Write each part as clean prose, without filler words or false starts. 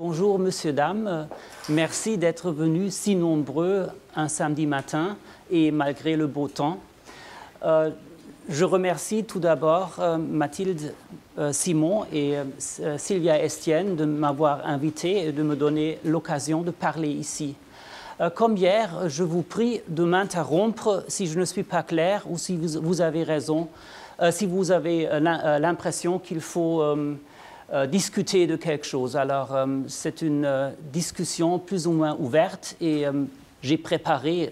Bonjour, monsieur, dames. Merci d'être venus si nombreux un samedi matin et malgré le beau temps. Je remercie tout d'abord Mathilde Simon et Sylvia Estienne de m'avoir invité et de me donner l'occasion de parler ici. Comme hier, je vous prie de m'interrompre si je ne suis pas clair ou si vous avez raison, si vous avez l'impression qu'il faut discuter de quelque chose. Alors, c'est une discussion plus ou moins ouverte et j'ai préparé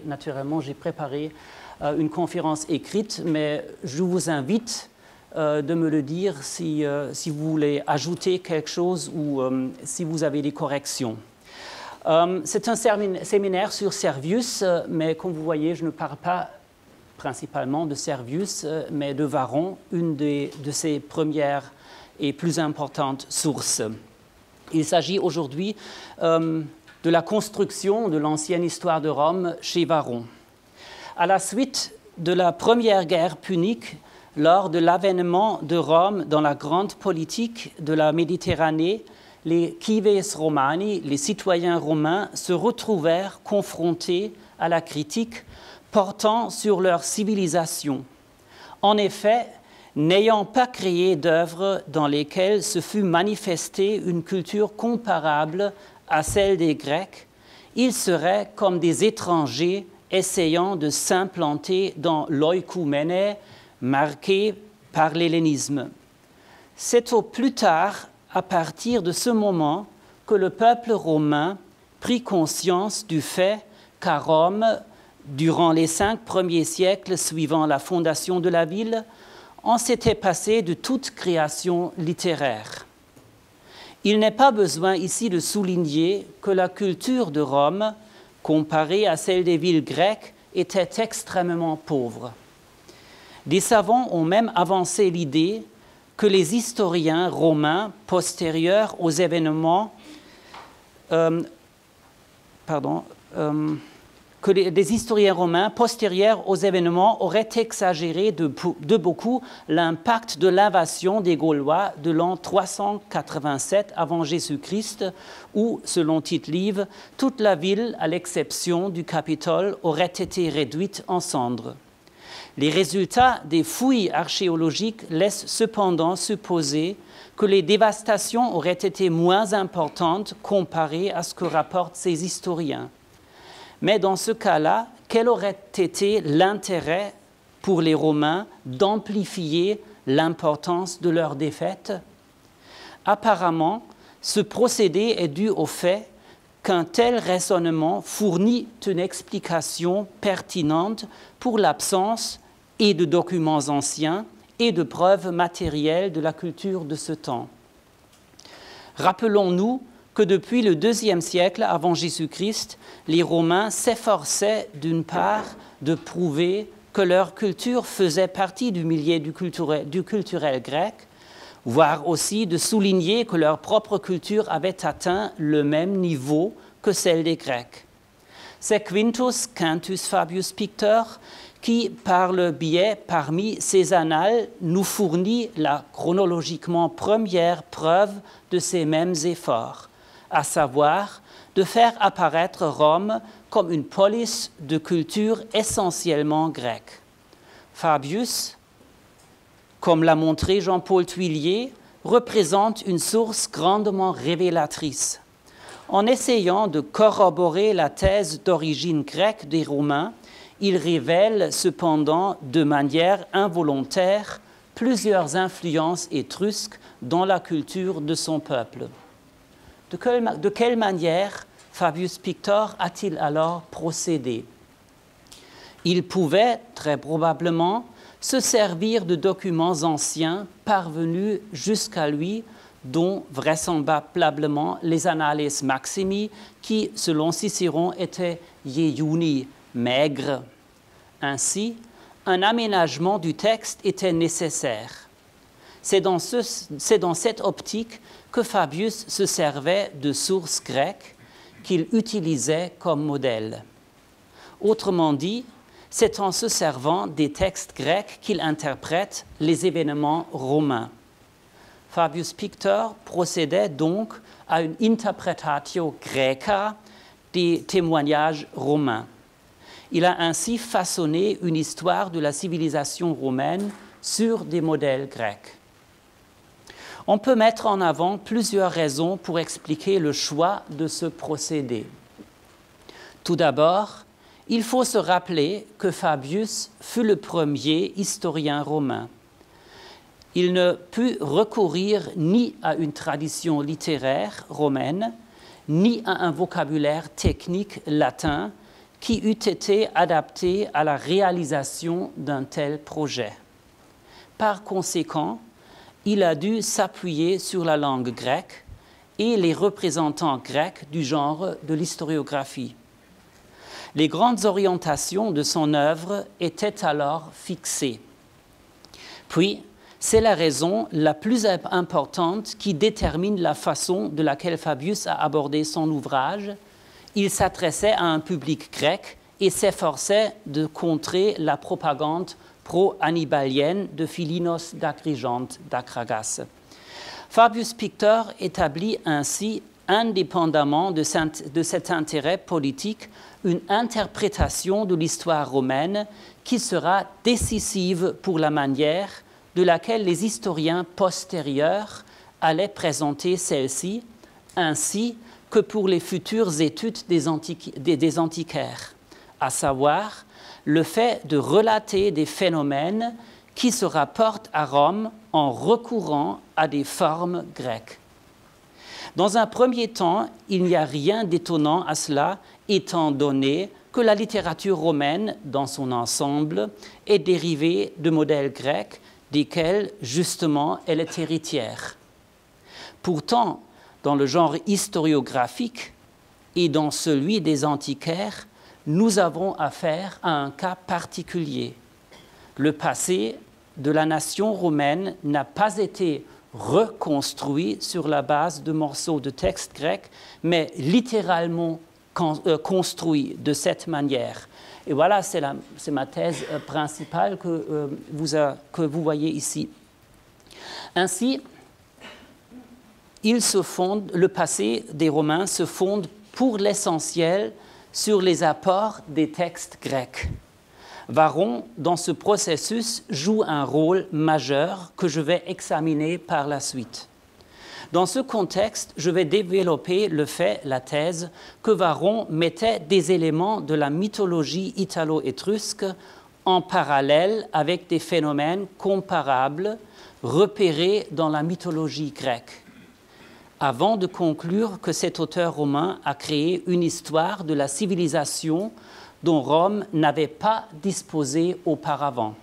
une conférence écrite, mais je vous invite de me le dire si vous voulez ajouter quelque chose ou si vous avez des corrections. C'est un séminaire sur Servius, mais comme vous voyez, je ne parle pas principalement de Servius, mais de Varron, une de ses premières et plus importantes sources. Il s'agit aujourd'hui de la construction de l'ancienne histoire de Rome chez Varron. À la suite de la première guerre punique, lors de l'avènement de Rome dans la grande politique de la Méditerranée, les cives romani, les citoyens romains, se retrouvèrent confrontés à la critique portant sur leur civilisation. En effet, n'ayant pas créé d'œuvres dans lesquelles se fût manifestée une culture comparable à celle des Grecs, ils seraient comme des étrangers essayant de s'implanter dans l'oikoumène marqué par l'hellénisme. C'est au plus tard, à partir de ce moment, que le peuple romain prit conscience du fait qu'à Rome, durant les 5 premiers siècles suivant la fondation de la ville, on s'était passé de toute création littéraire. Il n'est pas besoin ici de souligner que la culture de Rome, comparée à celle des villes grecques, était extrêmement pauvre. Des savants ont même avancé l'idée que les historiens romains postérieurs aux événements des historiens romains postérieurs aux événements auraient exagéré de beaucoup l'impact de l'invasion des Gaulois de l'an 387 avant Jésus-Christ, où, selon Tite-Live, toute la ville, à l'exception du Capitole, aurait été réduite en cendres. Les résultats des fouilles archéologiques laissent cependant supposer que les dévastations auraient été moins importantes comparées à ce que rapportent ces historiens. Mais dans ce cas-là, quel aurait été l'intérêt pour les Romains d'amplifier l'importance de leur défaite? Apparemment, ce procédé est dû au fait qu'un tel raisonnement fournit une explication pertinente pour l'absence et de documents anciens et de preuves matérielles de la culture de ce temps. Rappelons-nous que depuis le IIe siècle avant Jésus-Christ, les Romains s'efforçaient d'une part de prouver que leur culture faisait partie du milieu du culturel grec, voire aussi de souligner que leur propre culture avait atteint le même niveau que celle des Grecs. C'est Quintus Fabius Pictor qui, par le biais parmi ses annales, nous fournit la chronologiquement première preuve de ces mêmes efforts, à savoir de faire apparaître Rome comme une polis de culture essentiellement grecque. Fabius, comme l'a montré Jean-Paul Thuillier, représente une source grandement révélatrice. En essayant de corroborer la thèse d'origine grecque des Romains, il révèle cependant de manière involontaire plusieurs influences étrusques dans la culture de son peuple. De quelle manière Fabius Pictor a-t-il alors procédé? Il pouvait, très probablement, se servir de documents anciens parvenus jusqu'à lui, dont vraisemblablement les Annales Maximi, qui, selon Cicéron, étaient ieiuni, maigres. Ainsi, un aménagement du texte était nécessaire. C'est dans cette optique que Fabius se servait de sources grecques qu'il utilisait comme modèle. Autrement dit, c'est en se servant des textes grecs qu'il interprète les événements romains. Fabius Pictor procédait donc à une interpretatio graeca des témoignages romains. Il a ainsi façonné une histoire de la civilisation romaine sur des modèles grecs. On peut mettre en avant plusieurs raisons pour expliquer le choix de ce procédé. Tout d'abord, il faut se rappeler que Fabius fut le premier historien romain. Il ne put recourir ni à une tradition littéraire romaine, ni à un vocabulaire technique latin qui eût été adapté à la réalisation d'un tel projet. Par conséquent, il a dû s'appuyer sur la langue grecque et les représentants grecs du genre de l'historiographie. Les grandes orientations de son œuvre étaient alors fixées. Puis, c'est la raison la plus importante qui détermine la façon de laquelle Fabius a abordé son ouvrage. Il s'adressait à un public grec et s'efforçait de contrer la propagande pro-hannibalienne de Philinos d'Agrigente d'Akragas. Fabius Pictor établit ainsi, indépendamment de cet intérêt politique, une interprétation de l'histoire romaine qui sera décisive pour la manière de laquelle les historiens postérieurs allaient présenter celle-ci, ainsi que pour les futures études des antiquaires, à savoir le fait de relater des phénomènes qui se rapportent à Rome en recourant à des formes grecques. Dans un premier temps, il n'y a rien d'étonnant à cela, étant donné que la littérature romaine, dans son ensemble, est dérivée de modèles grecs, desquels, justement, elle est héritière. Pourtant, dans le genre historiographique et dans celui des antiquaires, nous avons affaire à un cas particulier. Le passé de la nation romaine n'a pas été reconstruit sur la base de morceaux de textes grecs, mais littéralement construit de cette manière. Et voilà, c'est ma thèse principale que vous voyez ici. Ainsi, le passé des Romains se fonde pour l'essentiel sur les apports des textes grecs. Varron, dans ce processus, joue un rôle majeur que je vais examiner par la suite. Dans ce contexte, je vais développer la thèse que Varron mettait des éléments de la mythologie italo-étrusque en parallèle avec des phénomènes comparables repérés dans la mythologie grecque, avant de conclure que cet auteur romain a créé une histoire de la civilisation dont Rome n'avait pas disposé auparavant.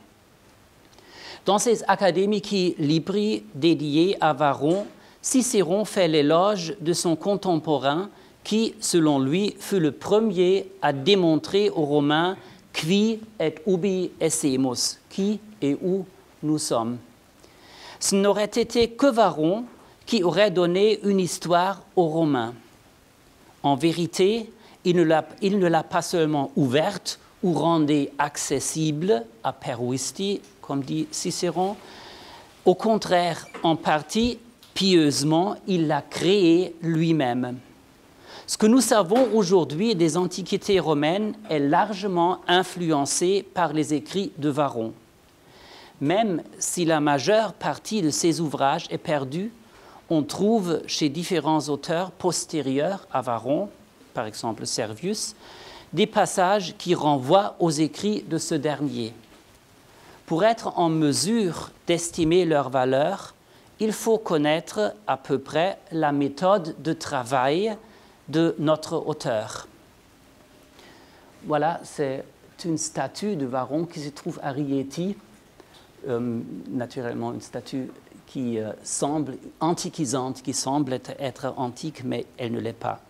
Dans ses Academici Libri dédiés à Varron, Cicéron fait l'éloge de son contemporain qui, selon lui, fut le premier à démontrer aux Romains qui et ubi essemus, qui et où nous sommes. Ce n'aurait été que Varron qui aurait donné une histoire aux Romains. En vérité, il ne l'a pas seulement ouverte ou rendue accessible à peruisti, comme dit Cicéron. Au contraire, en partie, pieusement, il l'a créée lui-même. Ce que nous savons aujourd'hui des antiquités romaines est largement influencé par les écrits de Varron. Même si la majeure partie de ses ouvrages est perdue, on trouve chez différents auteurs postérieurs à Varron, par exemple Servius, des passages qui renvoient aux écrits de ce dernier. Pour être en mesure d'estimer leur valeur, il faut connaître à peu près la méthode de travail de notre auteur. Voilà, c'est une statue de Varron qui se trouve à Rieti, naturellement une statue qui semble antiquisante, qui semble être antique, mais elle ne l'est pas.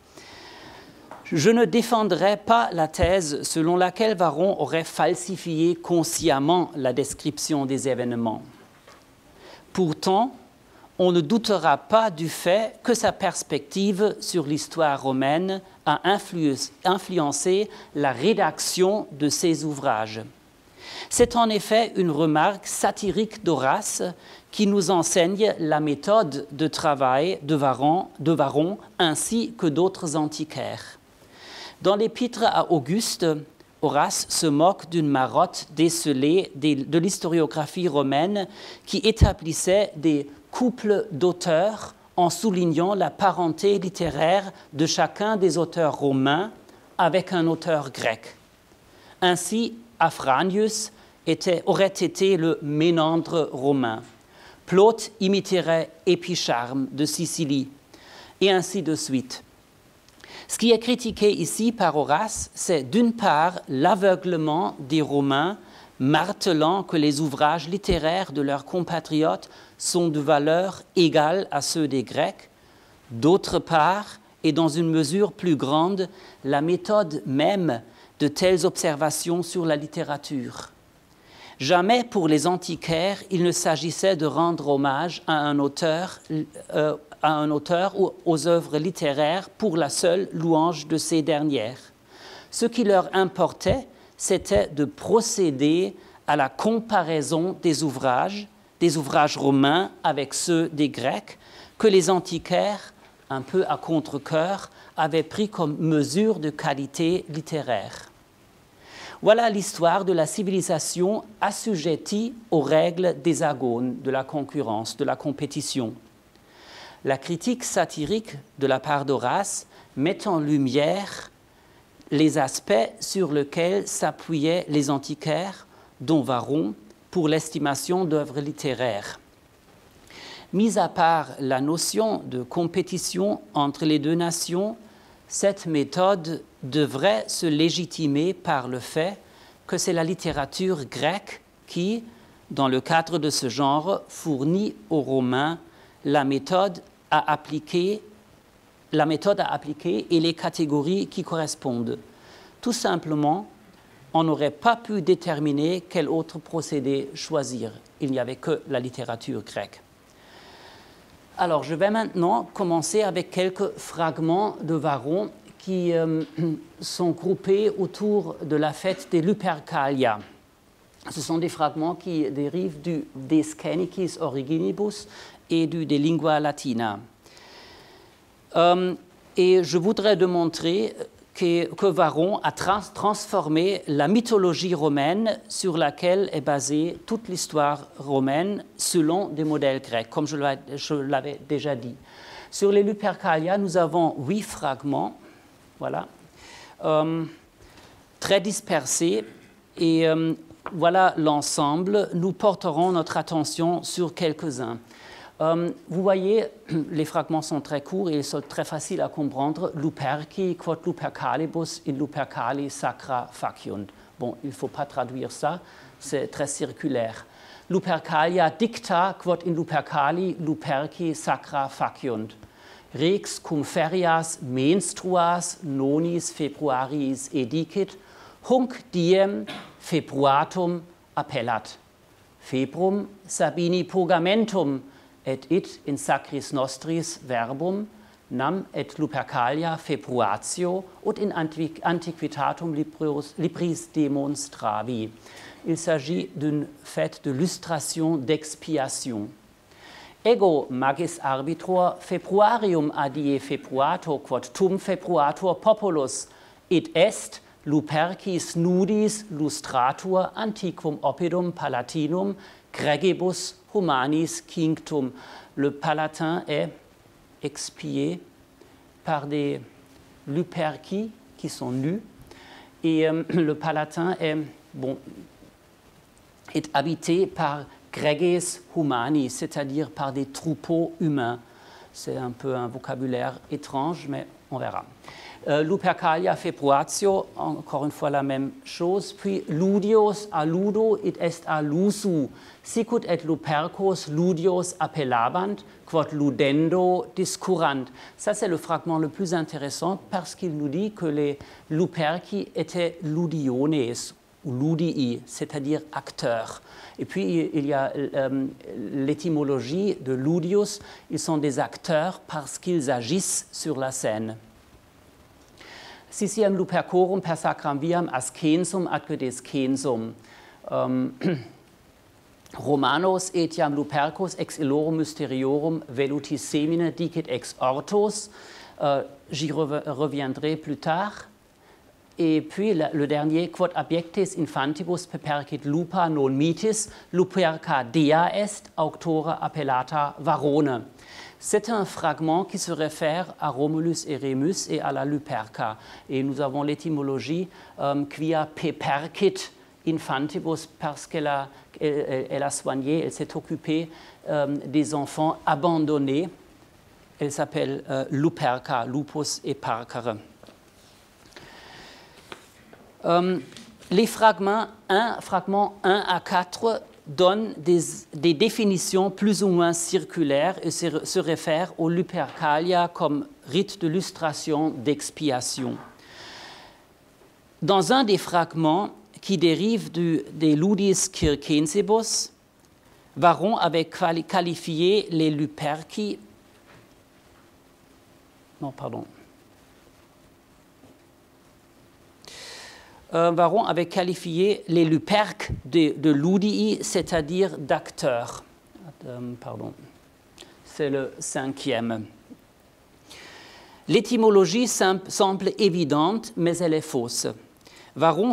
Je ne défendrai pas la thèse selon laquelle Varron aurait falsifié consciemment la description des événements. Pourtant, on ne doutera pas du fait que sa perspective sur l'histoire romaine a influencé la rédaction de ses ouvrages. C'est en effet une remarque satirique d'Horace qui nous enseigne la méthode de travail de Varron ainsi que d'autres antiquaires. Dans l'épître à Auguste, Horace se moque d'une marotte décelée de l'historiographie romaine qui établissait des couples d'auteurs en soulignant la parenté littéraire de chacun des auteurs romains avec un auteur grec. Ainsi, Afranius aurait été le Ménandre romain. Plaute imiterait Épicharme de Sicilie, et ainsi de suite. Ce qui est critiqué ici par Horace, c'est d'une part l'aveuglement des Romains, martelant que les ouvrages littéraires de leurs compatriotes sont de valeur égale à ceux des Grecs, d'autre part, et dans une mesure plus grande, la méthode même de telles observations sur la littérature. Jamais pour les antiquaires, il ne s'agissait de rendre hommage à un auteur ou aux œuvres littéraires pour la seule louange de ces dernières. Ce qui leur importait, c'était de procéder à la comparaison des ouvrages romains avec ceux des Grecs, que les antiquaires, un peu à contre-cœur, avaient pris comme mesure de qualité littéraire. Voilà l'histoire de la civilisation assujettie aux règles des agones, de la concurrence, de la compétition. La critique satirique de la part d'Horace met en lumière les aspects sur lesquels s'appuyaient les antiquaires, dont Varron, pour l'estimation d'œuvres littéraires. Mis à part la notion de compétition entre les deux nations, cette méthode devrait se légitimer par le fait que c'est la littérature grecque qui, dans le cadre de ce genre, fournit aux Romains la méthode à appliquer et les catégories qui correspondent. Tout simplement, on n'aurait pas pu déterminer quel autre procédé choisir. Il n'y avait que la littérature grecque. Alors, je vais maintenant commencer avec quelques fragments de Varron qui sont groupés autour de la fête des Lupercalia. Ce sont des fragments qui dérivent du De Scenicis Originibus et du De Lingua Latina. Et je voudrais démontrer que Varron a transformé la mythologie romaine sur laquelle est basée toute l'histoire romaine selon des modèles grecs, comme je l'avais déjà dit. Sur les Lupercalia, nous avons 8 fragments, voilà, très dispersés, et voilà l'ensemble. Nous porterons notre attention sur quelques-uns. Vous voyez, les fragments sont très courts et ils sont très faciles à comprendre. Luperci, quod Lupercalibus in Lupercali sacra faciunt. Bon, il ne faut pas traduire ça, c'est très circulaire. Lupercalia dicta, quod in Lupercali Luperci sacra faciunt. Rex cum ferias menstruas nonis februaris edicit, hunc diem februatum appellat. Februm Sabini purgamentum, et it in sacris nostris verbum, nam et Lupercalia februatio, ut in antiquitatum libris demonstravi. Il s'agit d'une fête de lustration, d'expiation. Ego magis arbitror februarium adie februator, quod tum februator populus, et est Lupercis nudis lustratur antiquum oppidum palatinum gregibus humanis cinctum. Le Palatin est expié par des Luperci qui sont nus, et le Palatin est habité par greges humanis, c'est-à-dire par des troupeaux humains. C'est un peu un vocabulaire étrange, mais on verra. Lupercalia februatio, encore une fois la même chose. Puis ludios a ludo et est a lusu. Sicut et lupercos ludios appellabant, quod ludendo discurrant. Ça, c'est le fragment le plus intéressant parce qu'il nous dit que les Luperci étaient ludiones ou ludii, c'est-à-dire acteurs. Et puis, il y a l'étymologie de ludius. Ils sont des acteurs parce qu'ils agissent sur la scène. Siciem Lupercorum per sacram viam ascensum adque descensum. Romanos etiam Lupercus ex illorum mysteriorum velutis semine dicit ex ortos. J'y reviendrai plus tard. Et puis le dernier, quod abiectis infantibus pepercit lupa non mitis, luperca dea est, auctora appellata varone. C'est un fragment qui se réfère à Romulus et Rémus et à la luperca. Et nous avons l'étymologie quia pepercit infantibus, parce qu'elle a soigné, elle s'est occupée des enfants abandonnés. Elle s'appelle luperca, lupus et parcere. Les fragments 1 à 4 donnent des définitions plus ou moins circulaires et se réfèrent aux lupercalia comme rite de lustration d'expiation. Dans un des fragments qui dérive des Ludis Circensibus, Varron avait qualifié les luperci. Non, pardon. Varron avait qualifié les luperques de ludii, c'est-à-dire d'acteurs. Pardon. C'est le 5e. L'étymologie semble évidente, mais elle est fausse. Varron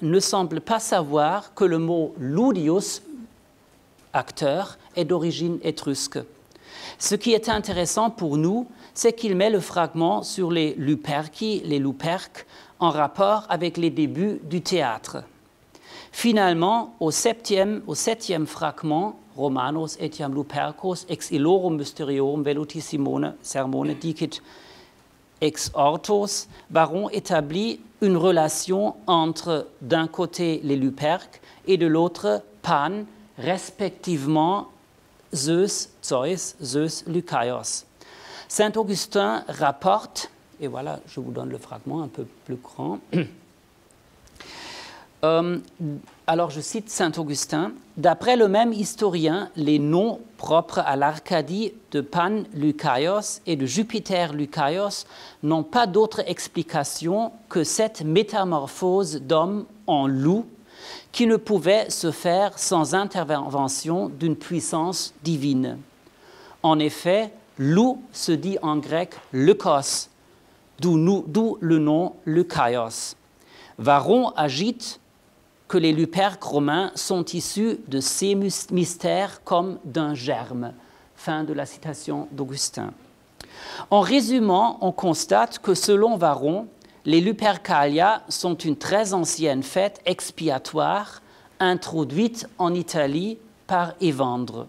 ne semble pas savoir que le mot ludius, acteur, est d'origine étrusque. Ce qui est intéressant pour nous, c'est qu'il met le fragment sur les luperci, les luperques, en rapport avec les débuts du théâtre. Finalement, au septième fragment, Romanos etiam lupercus ex illorum mysteriorum velutis sermone dicit ex ortos, Varron établit une relation entre, d'un côté, les luperques et de l'autre, Pan, respectivement Zeus, Lucaios. Saint Augustin rapporte, et voilà, je vous donne le fragment un peu plus grand. Alors, je cite Saint Augustin. D'après le même historien, les noms propres à l'Arcadie de Pan Lucaios et de Jupiter Lucaios n'ont pas d'autre explication que cette métamorphose d'homme en loup qui ne pouvait se faire sans intervention d'une puissance divine. En effet, loup se dit en grec lukos, d'où le nom Lucaios. Varron agite que les luperques romains sont issus de ces mystères comme d'un germe. Fin de la citation d'Augustin. En résumant, on constate que selon Varron, les lupercalia sont une très ancienne fête expiatoire introduite en Italie par Évandre.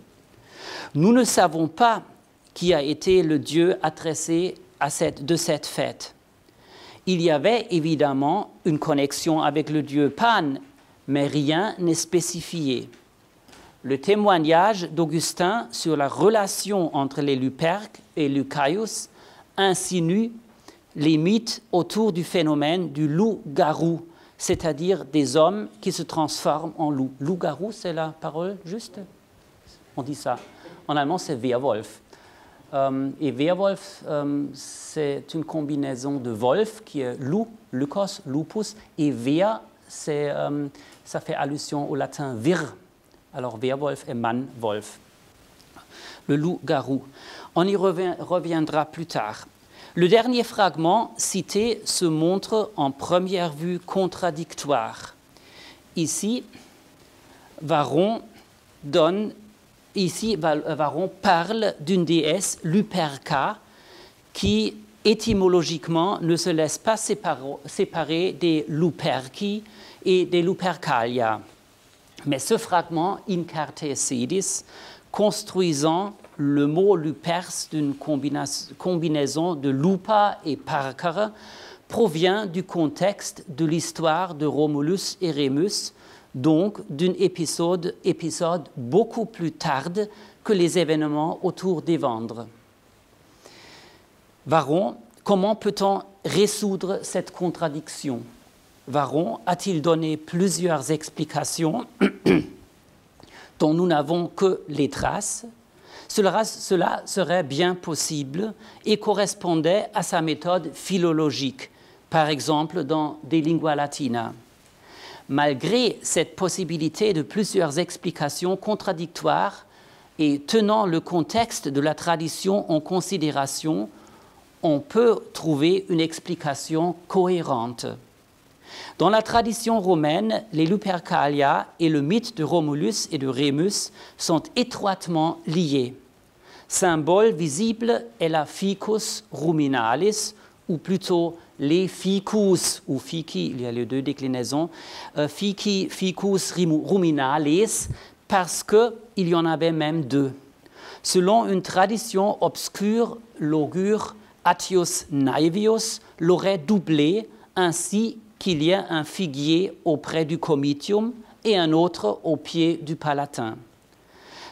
Nous ne savons pas qui a été le dieu adressé de cette fête. Il y avait évidemment une connexion avec le dieu Pan, mais rien n'est spécifié. Le témoignage d'Augustin sur la relation entre les luperques et Lucaius insinue les mythes autour du phénomène du loup-garou, c'est-à-dire des hommes qui se transforment en loup. Loup-garou, c'est la parole juste? On dit ça. En allemand, c'est Werwolf. Et Werwolf, c'est une combinaison de wolf, qui est loup, lukos, lupus, et Wer, ça fait allusion au latin vir. Alors Werwolf et Mann-Wolf. Le loup-garou. On y reviendra plus tard. Le dernier fragment cité se montre en première vue contradictoire. Ici, Varron parle d'une déesse Luperca qui, étymologiquement, ne se laisse pas séparer des Luperci et des Lupercalia. Mais ce fragment, in carte sedis, construisant le mot lupers d'une combinaison de lupa et parcere, provient du contexte de l'histoire de Romulus et Rémus, donc d'un épisode beaucoup plus tard que les événements autour d'Évandre. Varron, comment peut-on résoudre cette contradiction? Varron a-t-il donné plusieurs explications dont nous n'avons que les traces? Cela serait bien possible et correspondait à sa méthode philologique, par exemple dans De Lingua Latina. Malgré cette possibilité de plusieurs explications contradictoires et tenant le contexte de la tradition en considération, on peut trouver une explication cohérente. Dans la tradition romaine, les Lupercalia et le mythe de Romulus et de Rémus sont étroitement liés. Symbole visible est la ficus ruminalis, ou plutôt les ficus, ou fici, il y a les deux déclinaisons, ficus ruminalis, parce qu'il y en avait même deux. Selon une tradition obscure, l'augure Attius Naevius l'aurait doublé, ainsi qu'il y a un figuier auprès du Comitium et un autre au pied du Palatin.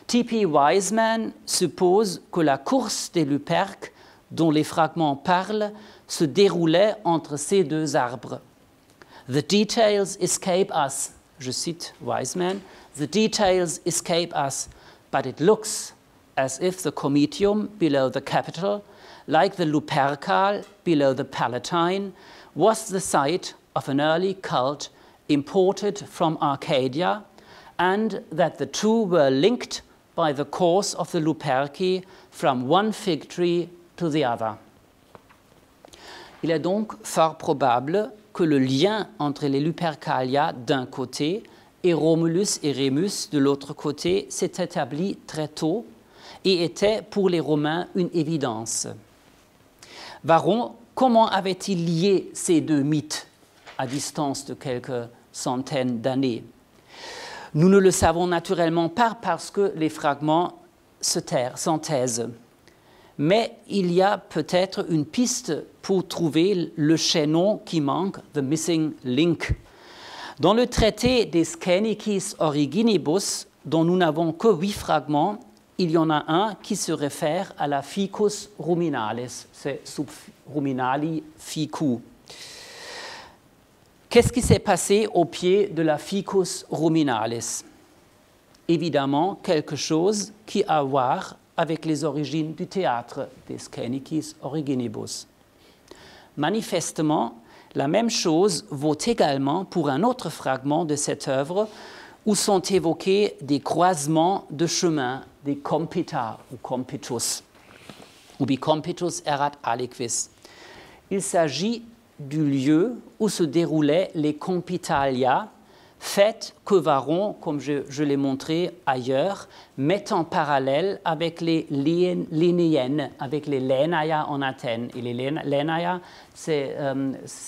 T.P. Wiseman suppose que la course des Luperques, dont les fragments parlent, se déroulait entre ces deux arbres. The details escape us, je cite Wiseman, the details escape us, but it looks as if the Comitium below the Capitol, like the Lupercal below the Palatine, was the site of an early cult imported from Arcadia, and that the two were linked by the course of the Luperci from one fig tree to the other. Il est donc fort probable que le lien entre les Lupercalia d'un côté et Romulus et Rémus de l'autre côté s'est établi très tôt et était pour les Romains une évidence. Varron, comment avait-il lié ces deux mythes à distance de quelques centaines d'années? Nous ne le savons naturellement pas parce que les fragments s'entaisent. Mais il y a peut-être une piste pour trouver le chaînon qui manque, the missing link. Dans le traité des Scenicis Originibus, dont nous n'avons que 8 fragments, il y en a un qui se réfère à la ficus ruminalis, c'est sub ruminali ficu. Qu'est-ce qui s'est passé au pied de la ficus ruminalis? Évidemment, quelque chose qui a à voir avec les origines du théâtre des Scenicis Originibus. Manifestement, la même chose vaut également pour un autre fragment de cette œuvre où sont évoqués des croisements de chemins, des compita ou compitus, ubi compitus erat aliquis. Il s'agit du lieu où se déroulaient les compitalia, fêtes que Varron, comme je l'ai montré ailleurs, met en parallèle avec les Lénéennes, avec les Lénaia en Athènes. Et les Lénaia, c'est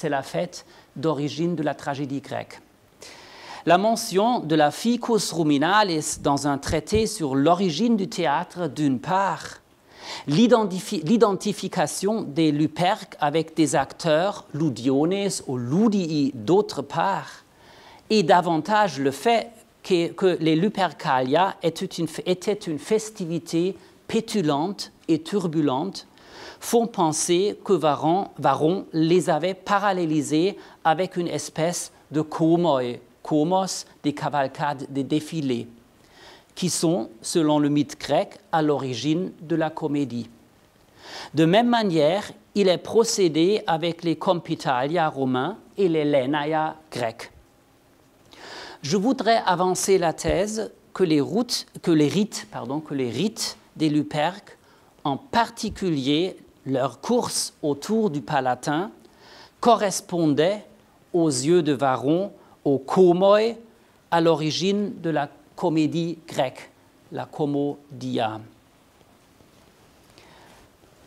la fête d'origine de la tragédie grecque. La mention de la ficus ruminalis dans un traité sur l'origine du théâtre d'une part, l'identification des Luperques avec des acteurs ludiones ou ludii d'autre part, et davantage le fait que les Lupercalia étaient une festivité pétulante et turbulente, font penser que Varron les avait parallélisés avec une espèce de komoi, komos, des cavalcades, des défilés, qui sont, selon le mythe grec, à l'origine de la comédie. De même manière, il est procédé avec les compitalia romains et les Lénaia grecs. Je voudrais avancer la thèse que les rites des Luperques, en particulier leur course autour du Palatin, correspondaient aux yeux de Varron au komoi, à l'origine de la comédie grecque, la komodia.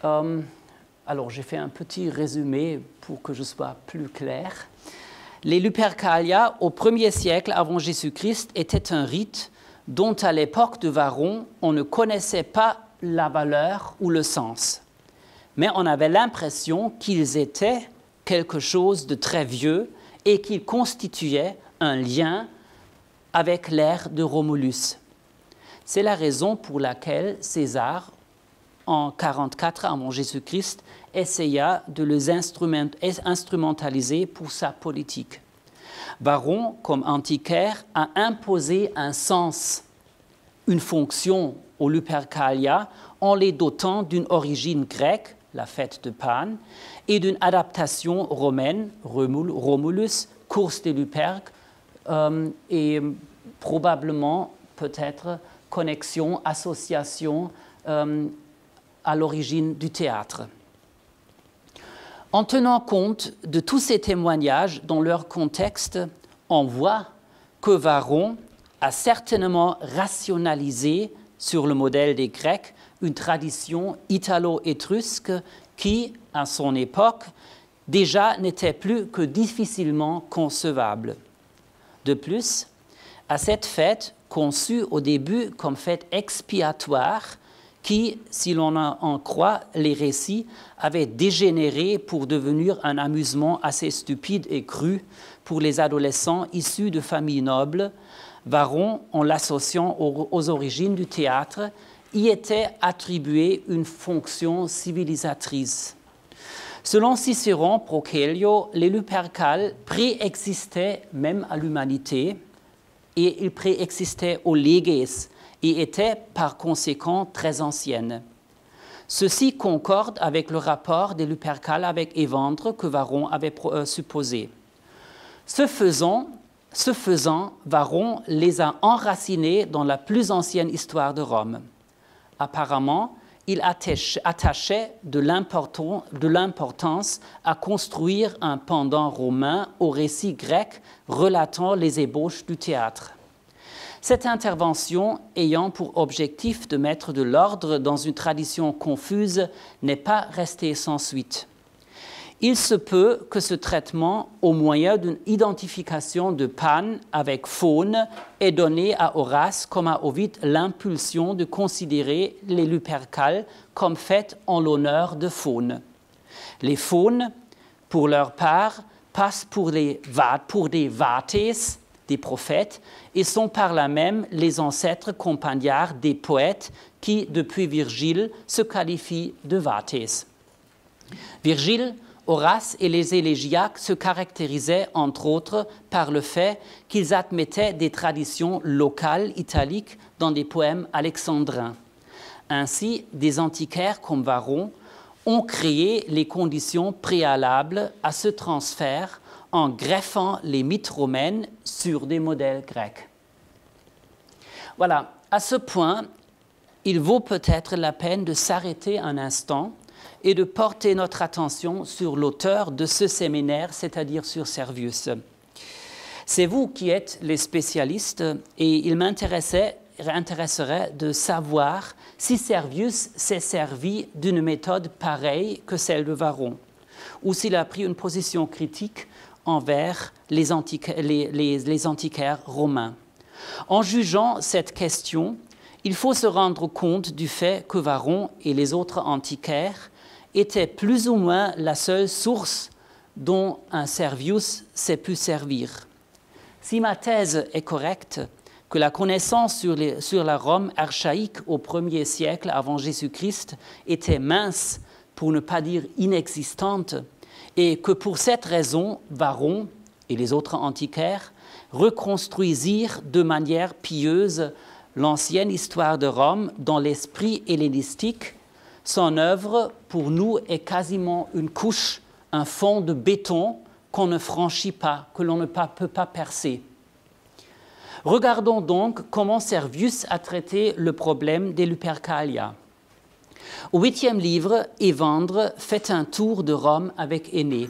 Alors, j'ai fait un petit résumé pour que je sois plus clair. Les Lupercalia, au 1er siècle avant Jésus-Christ, étaient un rite dont, à l'époque de Varron, on ne connaissait pas la valeur ou le sens. Mais on avait l'impression qu'ils étaient quelque chose de très vieux et qu'ils constituaient un lien avec l'ère de Romulus. C'est la raison pour laquelle César, en 44 avant Jésus-Christ, essaya de les instrumentaliser pour sa politique. Varron, comme antiquaire, a imposé un sens, une fonction aux Lupercalia en les dotant d'une origine grecque, la fête de Pan, et d'une adaptation romaine, Romulus, course des Luperques, et probablement peut-être connexion, association à l'origine du théâtre. En tenant compte de tous ces témoignages dans leur contexte, on voit que Varron a certainement rationalisé, sur le modèle des Grecs, une tradition italo-étrusque qui, à son époque, déjà n'était plus que difficilement concevable. De plus, à cette fête, conçue au début comme fête expiatoire, qui, si l'on en croit les récits, avait dégénéré pour devenir un amusement assez stupide et cru pour les adolescents issus de familles nobles, Varron, en l'associant aux origines du théâtre, y était attribué une fonction civilisatrice. Selon Cicéron, Procellio, les Lupercales préexistaient même à l'humanité et ils préexistaient aux leges et étaient par conséquent très anciennes. Ceci concorde avec le rapport des Lupercales avec Évandre que Varron avait supposé. Ce faisant, Varron les a enracinés dans la plus ancienne histoire de Rome. Apparemment, il attachait de l'importance à construire un pendant romain au récit grec relatant les ébauches du théâtre. Cette intervention, ayant pour objectif de mettre de l'ordre dans une tradition confuse, n'est pas restée sans suite. Il se peut que ce traitement, au moyen d'une identification de Pan avec faune, ait donné à Horace comme à Ovide l'impulsion de considérer les Lupercales comme faites en l'honneur de faune. Les faunes, pour leur part, passent pour des vates, des prophètes, et sont par là même les ancêtres compagnards des poètes qui, depuis Virgile, se qualifient de vates. Virgile, Horace et les élégiaques se caractérisaient entre autres par le fait qu'ils admettaient des traditions locales italiques dans des poèmes alexandrins. Ainsi, des antiquaires comme Varron ont créé les conditions préalables à ce transfert en greffant les mythes romaines sur des modèles grecs. Voilà, à ce point, il vaut peut-être la peine de s'arrêter un instant et de porter notre attention sur l'auteur de ce séminaire, c'est-à-dire sur Servius. C'est vous qui êtes les spécialistes et il m'intéresserait de savoir si Servius s'est servi d'une méthode pareille que celle de Varron ou s'il a pris une position critique envers les antiquaires romains. En jugeant cette question, il faut se rendre compte du fait que Varron et les autres antiquaires étaient plus ou moins la seule source dont un Servius s'est pu servir. Si ma thèse est correcte, que la connaissance sur la Rome archaïque au 1er siècle avant Jésus-Christ était mince, pour ne pas dire inexistante, et que pour cette raison, Varron et les autres antiquaires reconstruisirent de manière pieuse l'ancienne histoire de Rome dans l'esprit hellénistique, son œuvre, pour nous, est quasiment une couche, un fond de béton qu'on ne franchit pas, que l'on ne peut pas percer. Regardons donc comment Servius a traité le problème des Lupercalia. Au 8e livre, Évandre fait un tour de Rome avec Énée.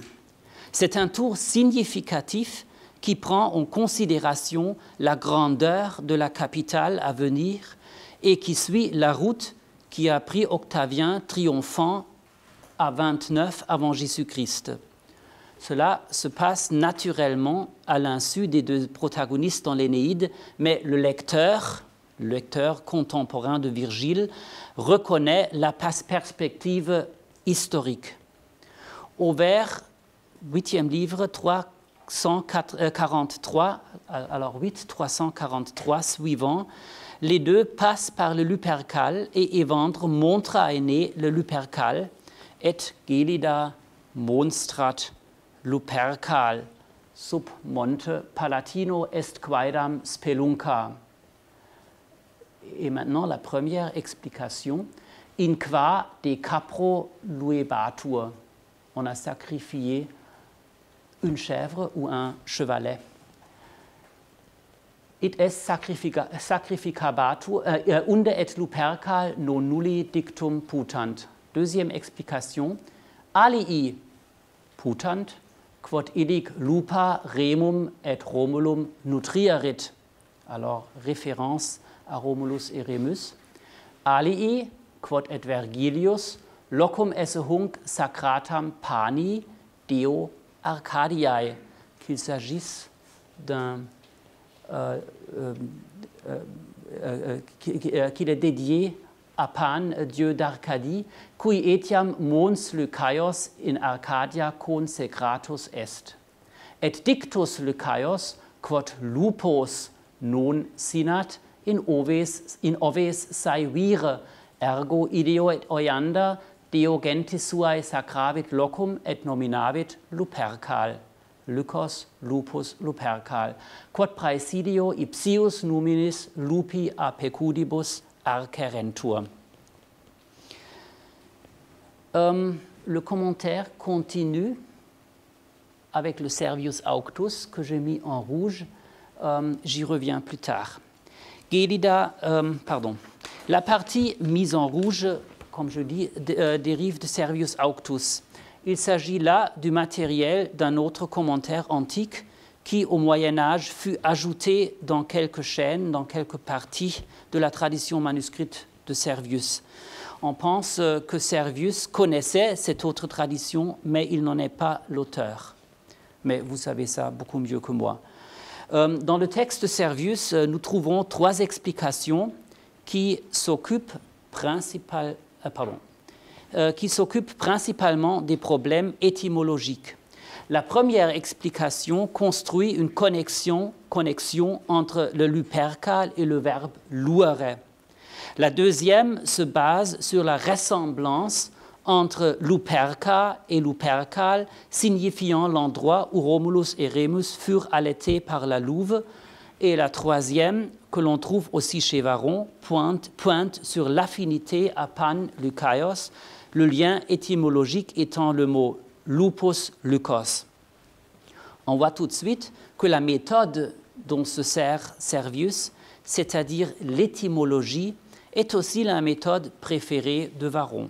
C'est un tour significatif qui prend en considération la grandeur de la capitale à venir et qui suit la route qui a pris Octavien triomphant à 29 avant Jésus-Christ. Cela se passe naturellement à l'insu des deux protagonistes dans l'Énéide, mais le lecteur contemporain de Virgile, reconnaît la perspective historique. Au vers 8e livre 343, alors 343 suivant, les deux passent par le Lupercal et Évandre montre à Énée le Lupercal, et gelida monstrat Lupercal, sub monte palatino est quaedam spelunca. Et maintenant, la première explication, in qua de capro luebatur. On a sacrifié une chèvre ou un chevalet. It est sacrificabatur unde et lupercal non nulli dictum putant. Deuxième explication, alii putant, quod illic lupa remum et Romulum nutrierit. Alors, référence à Romulus et Remus. Alii, quod et Vergilius, locum esse hunc sacratam pani deo Arcadiae, qu'il s'agisse d'un qu'il est dédié à Pan, dieu d'Arcadie, cui etiam mons Lycaios in Arcadia consecratus est. Et dictus Lycaios, quod lupos non sinat, in oves saevire, ergo ideo et oianda, deo gentis suae sacravit locum et nominavit Lupercal. Lykos, lupus, lupercal. Quod praesidio ipsius numinis lupi a pecudibus arcerentur. Le commentaire continue avec le Servius Auctus que j'ai mis en rouge. J'y reviens plus tard. Gelida, la partie mise en rouge, comme je dis, dérive de Servius Auctus. Il s'agit là du matériel d'un autre commentaire antique qui, au Moyen-Âge, fut ajouté dans quelques chaînes, dans quelques parties de la tradition manuscrite de Servius. On pense que Servius connaissait cette autre tradition, mais il n'en est pas l'auteur. Mais vous savez ça beaucoup mieux que moi. Dans le texte de Servius, nous trouvons trois explications qui s'occupent principalement des problèmes étymologiques. La première explication construit une connexion entre le lupercal et le verbe luere. La deuxième se base sur la ressemblance entre luperca et lupercal, signifiant l'endroit où Romulus et Remus furent allaités par la louve. Et la troisième, que l'on trouve aussi chez Varron, pointe sur l'affinité à Pan Lycaios, le lien étymologique étant le mot lupus lykos. On voit tout de suite que la méthode dont se sert Servius, c'est-à-dire l'étymologie, est aussi la méthode préférée de Varron.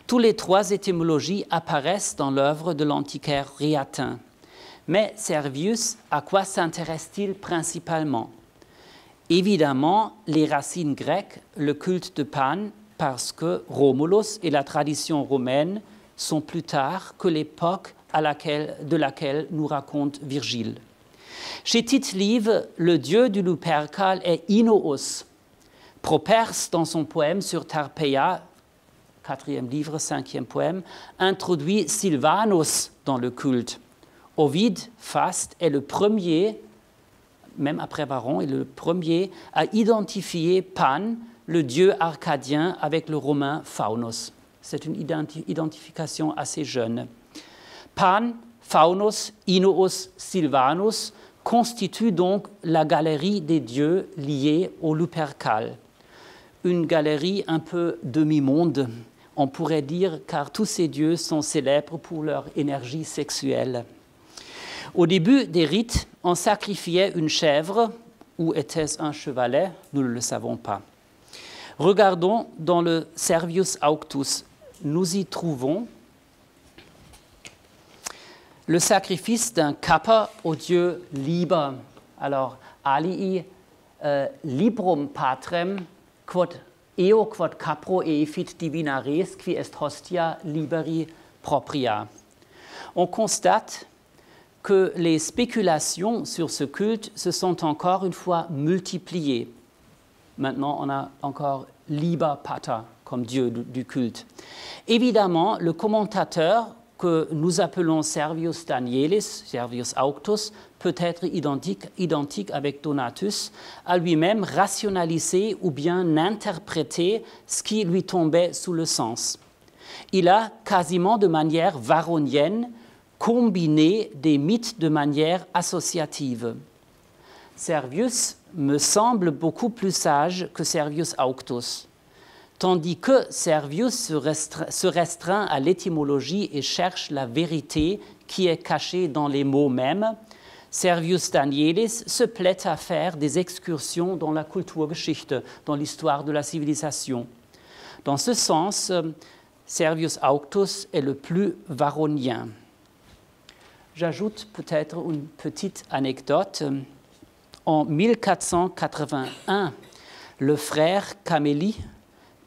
Tous les trois étymologies apparaissent dans l'œuvre de l'antiquaire Réatin. Mais Servius, à quoi s'intéresse-t-il principalement? Évidemment, les racines grecques, le culte de Pan, parce que Romulus et la tradition romaine sont plus tard que l'époque de laquelle nous raconte Virgile. Chez Tite-Live, le dieu du lupercal est Inous. Properce, dans son poème sur Tarpeia, 4e livre, 5e poème, introduit Sylvanus dans le culte. Ovide, Faste, est le premier, même après Varron, est le premier à identifier Pan, le dieu arcadien, avec le romain Faunus. C'est une identification assez jeune. Pan, Faunus, Inous, Sylvanus constituent donc la galerie des dieux liés au lupercal. Une galerie un peu demi-monde, on pourrait dire, car tous ces dieux sont célèbres pour leur énergie sexuelle. Au début des rites, on sacrifiait une chèvre, ou était-ce un chevalet? Nous ne le savons pas. Regardons dans le Servius Auctus. Nous y trouvons le sacrifice d'un kappa au dieu Liber. Alors, alii librum patrem quod eo quod capro efit divina res qui est hostia liberi propria. On constate que les spéculations sur ce culte se sont encore une fois multipliées. Maintenant, on a encore Liber Pater comme dieu du culte. Évidemment, le commentateur que nous appelons Servius Danielis, Servius Auctus, peut être identique avec Donatus, a lui-même rationalisé ou bien interprété ce qui lui tombait sous le sens. Il a, quasiment de manière varronienne, combiné des mythes de manière associative. Servius me semble beaucoup plus sage que Servius Auctus, tandis que Servius se restreint à l'étymologie et cherche la vérité qui est cachée dans les mots mêmes. Servius Danielis se plaît à faire des excursions dans la Kulturgeschichte, dans l'histoire de la civilisation. Dans ce sens, Servius Auctus est le plus varronien. J'ajoute peut-être une petite anecdote. En 1481, le frère Cameli,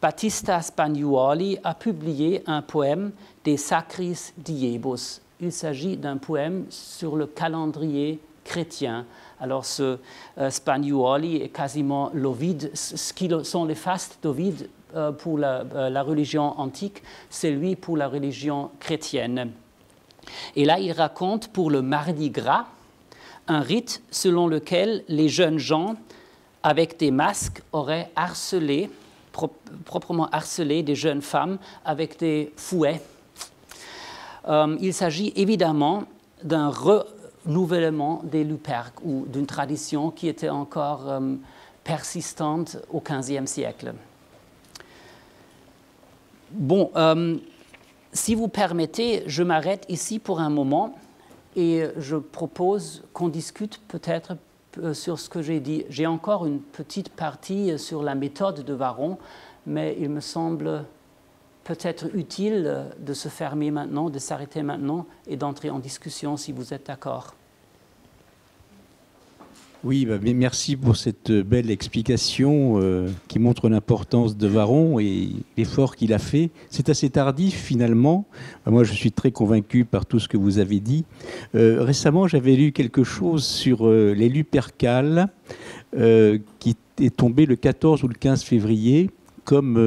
Battista Spagnuoli, a publié un poème des Sacris Diebus. Il s'agit d'un poème sur le calendrier chrétien. Alors, ce Spagnuoli est quasiment l'Ovide. Ce qui sont les fastes d'Ovide pour la religion antique, c'est lui pour la religion chrétienne. Et là, il raconte pour le Mardi Gras un rite selon lequel les jeunes gens, avec des masques, auraient harcelé, proprement harcelé des jeunes femmes avec des fouets. Il s'agit évidemment d'un renouvellement des Luperques ou d'une tradition qui était encore persistante au XVe siècle. Bon, si vous permettez, je m'arrête ici pour un moment et je propose qu'on discute peut-être sur ce que j'ai dit. J'ai encore une petite partie sur la méthode de Varron, mais il me semble peut-être utile de se fermer maintenant, de s'arrêter maintenant et d'entrer en discussion si vous êtes d'accord. Oui, merci pour cette belle explication qui montre l'importance de Varron et l'effort qu'il a fait. C'est assez tardif finalement. Moi, je suis très convaincu par tout ce que vous avez dit. Récemment, j'avais lu quelque chose sur les Lupercales qui est tombé le 14 ou le 15 février. Comme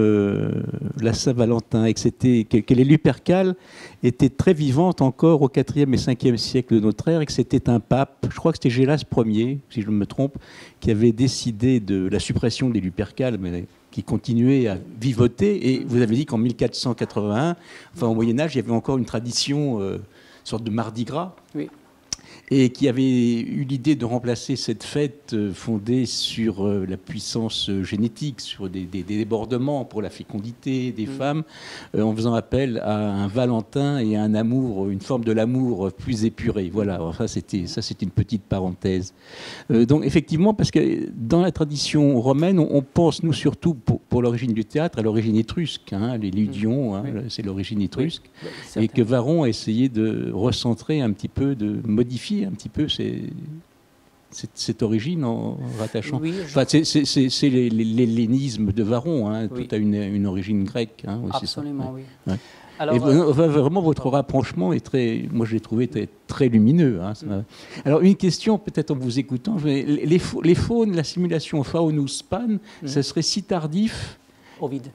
la Saint-Valentin, et que les Lupercales étaient très vivantes encore au IVe et Ve siècle de notre ère, et que c'était un pape, je crois que c'était Gélas Ier, si je ne me trompe, qui avait décidé de la suppression des Lupercales, mais qui continuait à vivoter. Et vous avez dit qu'en 1481, enfin au Moyen-Âge, il y avait encore une tradition, une sorte de Mardi Gras. Oui. Et qui avait eu l'idée de remplacer cette fête fondée sur la puissance génétique, sur des débordements pour la fécondité des femmes, en faisant appel à un Valentin et à un amour, une forme de l'amour plus épuré. Voilà, enfin, c'était une petite parenthèse. Donc effectivement, parce que dans la tradition romaine, on pense, nous surtout, pour l'origine du théâtre, à l'origine étrusque, hein, les Ludions, hein, oui. C'est l'origine étrusque, oui, et que Varron a essayé de recentrer un petit peu, de modifier un petit peu cette origine en rattachant. Oui, enfin, c'est l'hellénisme de Varron, hein, oui. Tout a une origine grecque. Hein, oui, absolument, oui. Ouais. Alors, et vraiment, votre rapprochement est très, moi je l'ai trouvé très lumineux. Hein, Alors, une question, peut-être en vous écoutant, les faunes, la simulation faunus pan, ça serait si tardif. Ovide.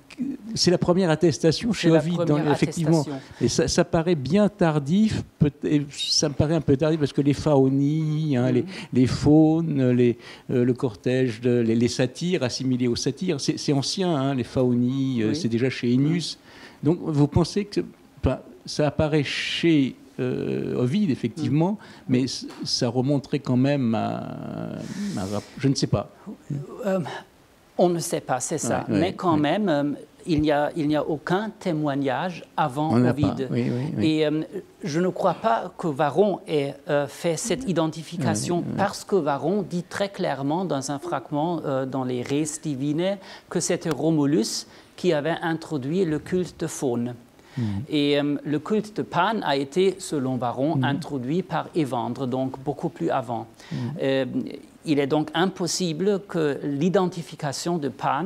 C'est la première attestation chez Ovide, effectivement. Et ça paraît bien tardif, ça me paraît un peu tardif parce que les faunies, hein, les faunes, le cortège, les satyres, assimilés aux satyres, c'est ancien, hein, les faunies, oui. C'est déjà chez Ennius. Donc vous pensez que ça apparaît chez Ovide, effectivement, mais ça remonterait quand même à je ne sais pas. On ne sait pas, c'est ça. Ouais, mais quand même, il n'y a aucun témoignage avant Ovide. Oui. Et je ne crois pas que Varron ait fait cette identification parce que Varron dit très clairement dans un fragment dans les Res Divinae que c'était Romulus qui avait introduit le culte de faune. Et le culte de Pan a été, selon Varron, introduit par Évandre, donc beaucoup plus avant. Il est donc impossible que l'identification de Pan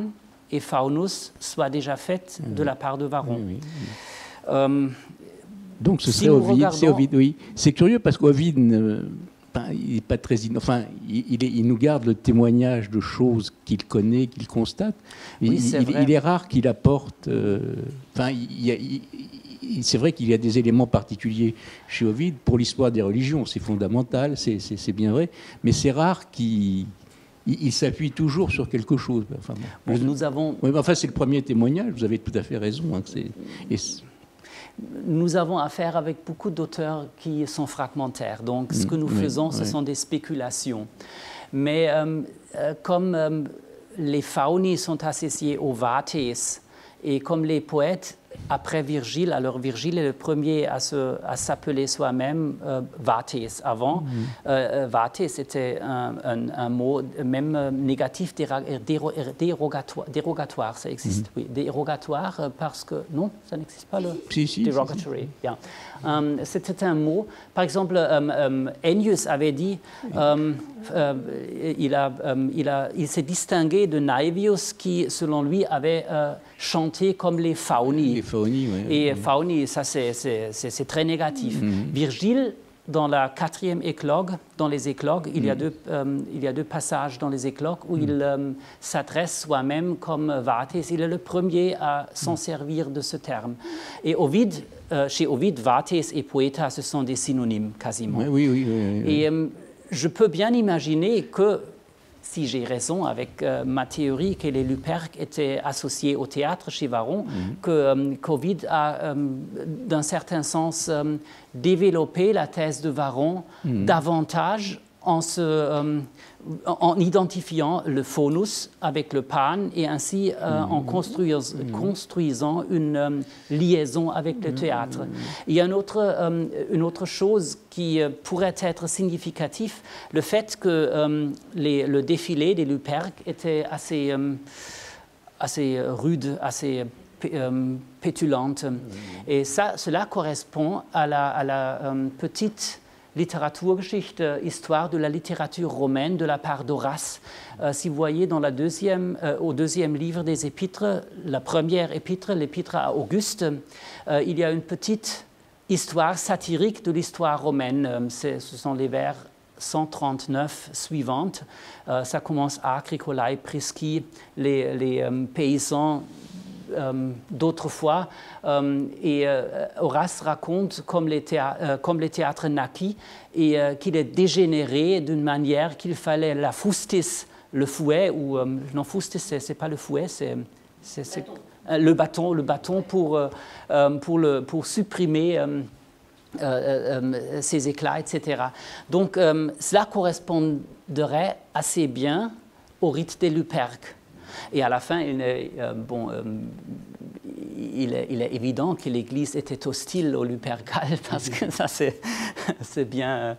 et Faunus soit déjà faite de la part de Varron. Donc ce serait Ovide, c'est Ovide, oui. C'est curieux parce qu'Ovide, il n'est pas très... Enfin, il nous garde le témoignage de choses qu'il connaît, qu'il constate. Oui, il est rare qu'il apporte... c'est vrai qu'il y a des éléments particuliers chez Ovide pour l'histoire des religions, c'est fondamental, c'est bien vrai, mais c'est rare qu'il s'appuie toujours sur quelque chose. Enfin, bon, nous avons... Oui, enfin, c'est le premier témoignage, vous avez tout à fait raison. Hein, nous avons affaire avec beaucoup d'auteurs qui sont fragmentaires, donc ce que nous faisons, ce sont des spéculations. Mais comme les fauni sont associés aux vates, et comme les poètes après Virgile. Alors Virgile est le premier à s'appeler soi-même Vates. Avant, Vates était un mot même négatif, dérogatoire. Ça existe, oui. Dérogatoire parce que... Non, ça n'existe pas, le derogatory. Si. Yeah. C'était un mot. Par exemple, Ennius avait dit... il s'est distingué de Naevius qui, selon lui, avait chanté comme les Fauni. Les Fauni, oui. Et Fauni, ça c'est très négatif. Virgile, dans la 4e éclogue, dans les éclogues, il y a deux passages dans les éclogues où il s'adresse soi-même comme Vates. Il est le premier à s'en servir de ce terme. Et Ovide, chez Ovide, Vates et Poeta, ce sont des synonymes quasiment. Oui. Et je peux bien imaginer que, si j'ai raison avec ma théorie que les Luperques étaient associés au théâtre chez Varron, qu'Ovide a, d'un certain sens, développé la thèse de Varron davantage en identifiant le phonus avec le pan et ainsi en construisant une liaison avec le théâtre. Il y a une autre chose qui pourrait être significative, le fait que le défilé des Luperques était assez rude, assez pétulante. Et cela correspond à la petite Literaturgeschichte, histoire de la littérature romaine de la part d'Horace. Si vous voyez dans au deuxième livre des Épîtres, la première épître, l'épître à Auguste, il y a une petite histoire satirique de l'histoire romaine. Ce sont les vers 139 suivantes. Ça commence à Agricolae Prisci, les paysans d'autrefois, et Horace raconte comme les théâtres naquis et qu'il est dégénéré d'une manière qu'il fallait la fustis, le fouet, ou non, fustis c'est pas le fouet, c'est le bâton pour supprimer ces éclats, etc. Donc cela correspondrait assez bien au rite des Luperques. Et à la fin, il est évident que l'Église était hostile au Lupercal, parce que ça, c'est bien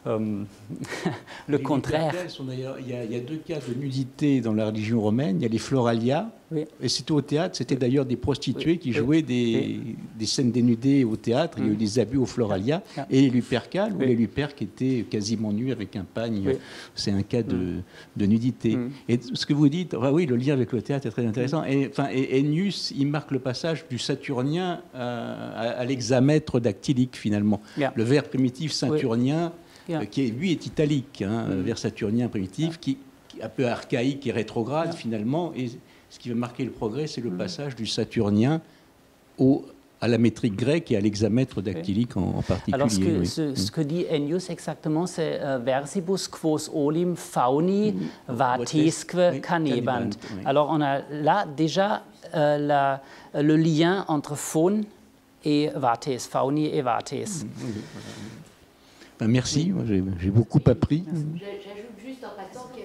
le contraire. Il y a deux cas de nudité dans la religion romaine. Il y a les floralia, et c'était au théâtre. C'était d'ailleurs des prostituées qui jouaient des scènes dénudées au théâtre. Il y a eu des abus au floralia. Et les lupercales, où les luperques étaient quasiment nus avec un pagne. C'est un cas de nudité. Et ce que vous dites, oui, le lien avec le théâtre est très intéressant. Et Ennius, il marque le passage du saturnien à l'hexamètre dactylique, finalement. Le vers primitif saturnien, qui lui est italique, vers saturnien primitif, qui est un peu archaïque et rétrograde finalement, et ce qui va marquer le progrès, c'est le passage du saturnien à la métrique grecque et à l'hexamètre dactylique en particulier. Alors ce que dit Ennius exactement, c'est versibus quos olim fauni vatesque canebant. Alors on a là déjà le lien entre faune et vates, fauni et vates. Merci, j'ai beaucoup appris. J'ajoute juste en passant que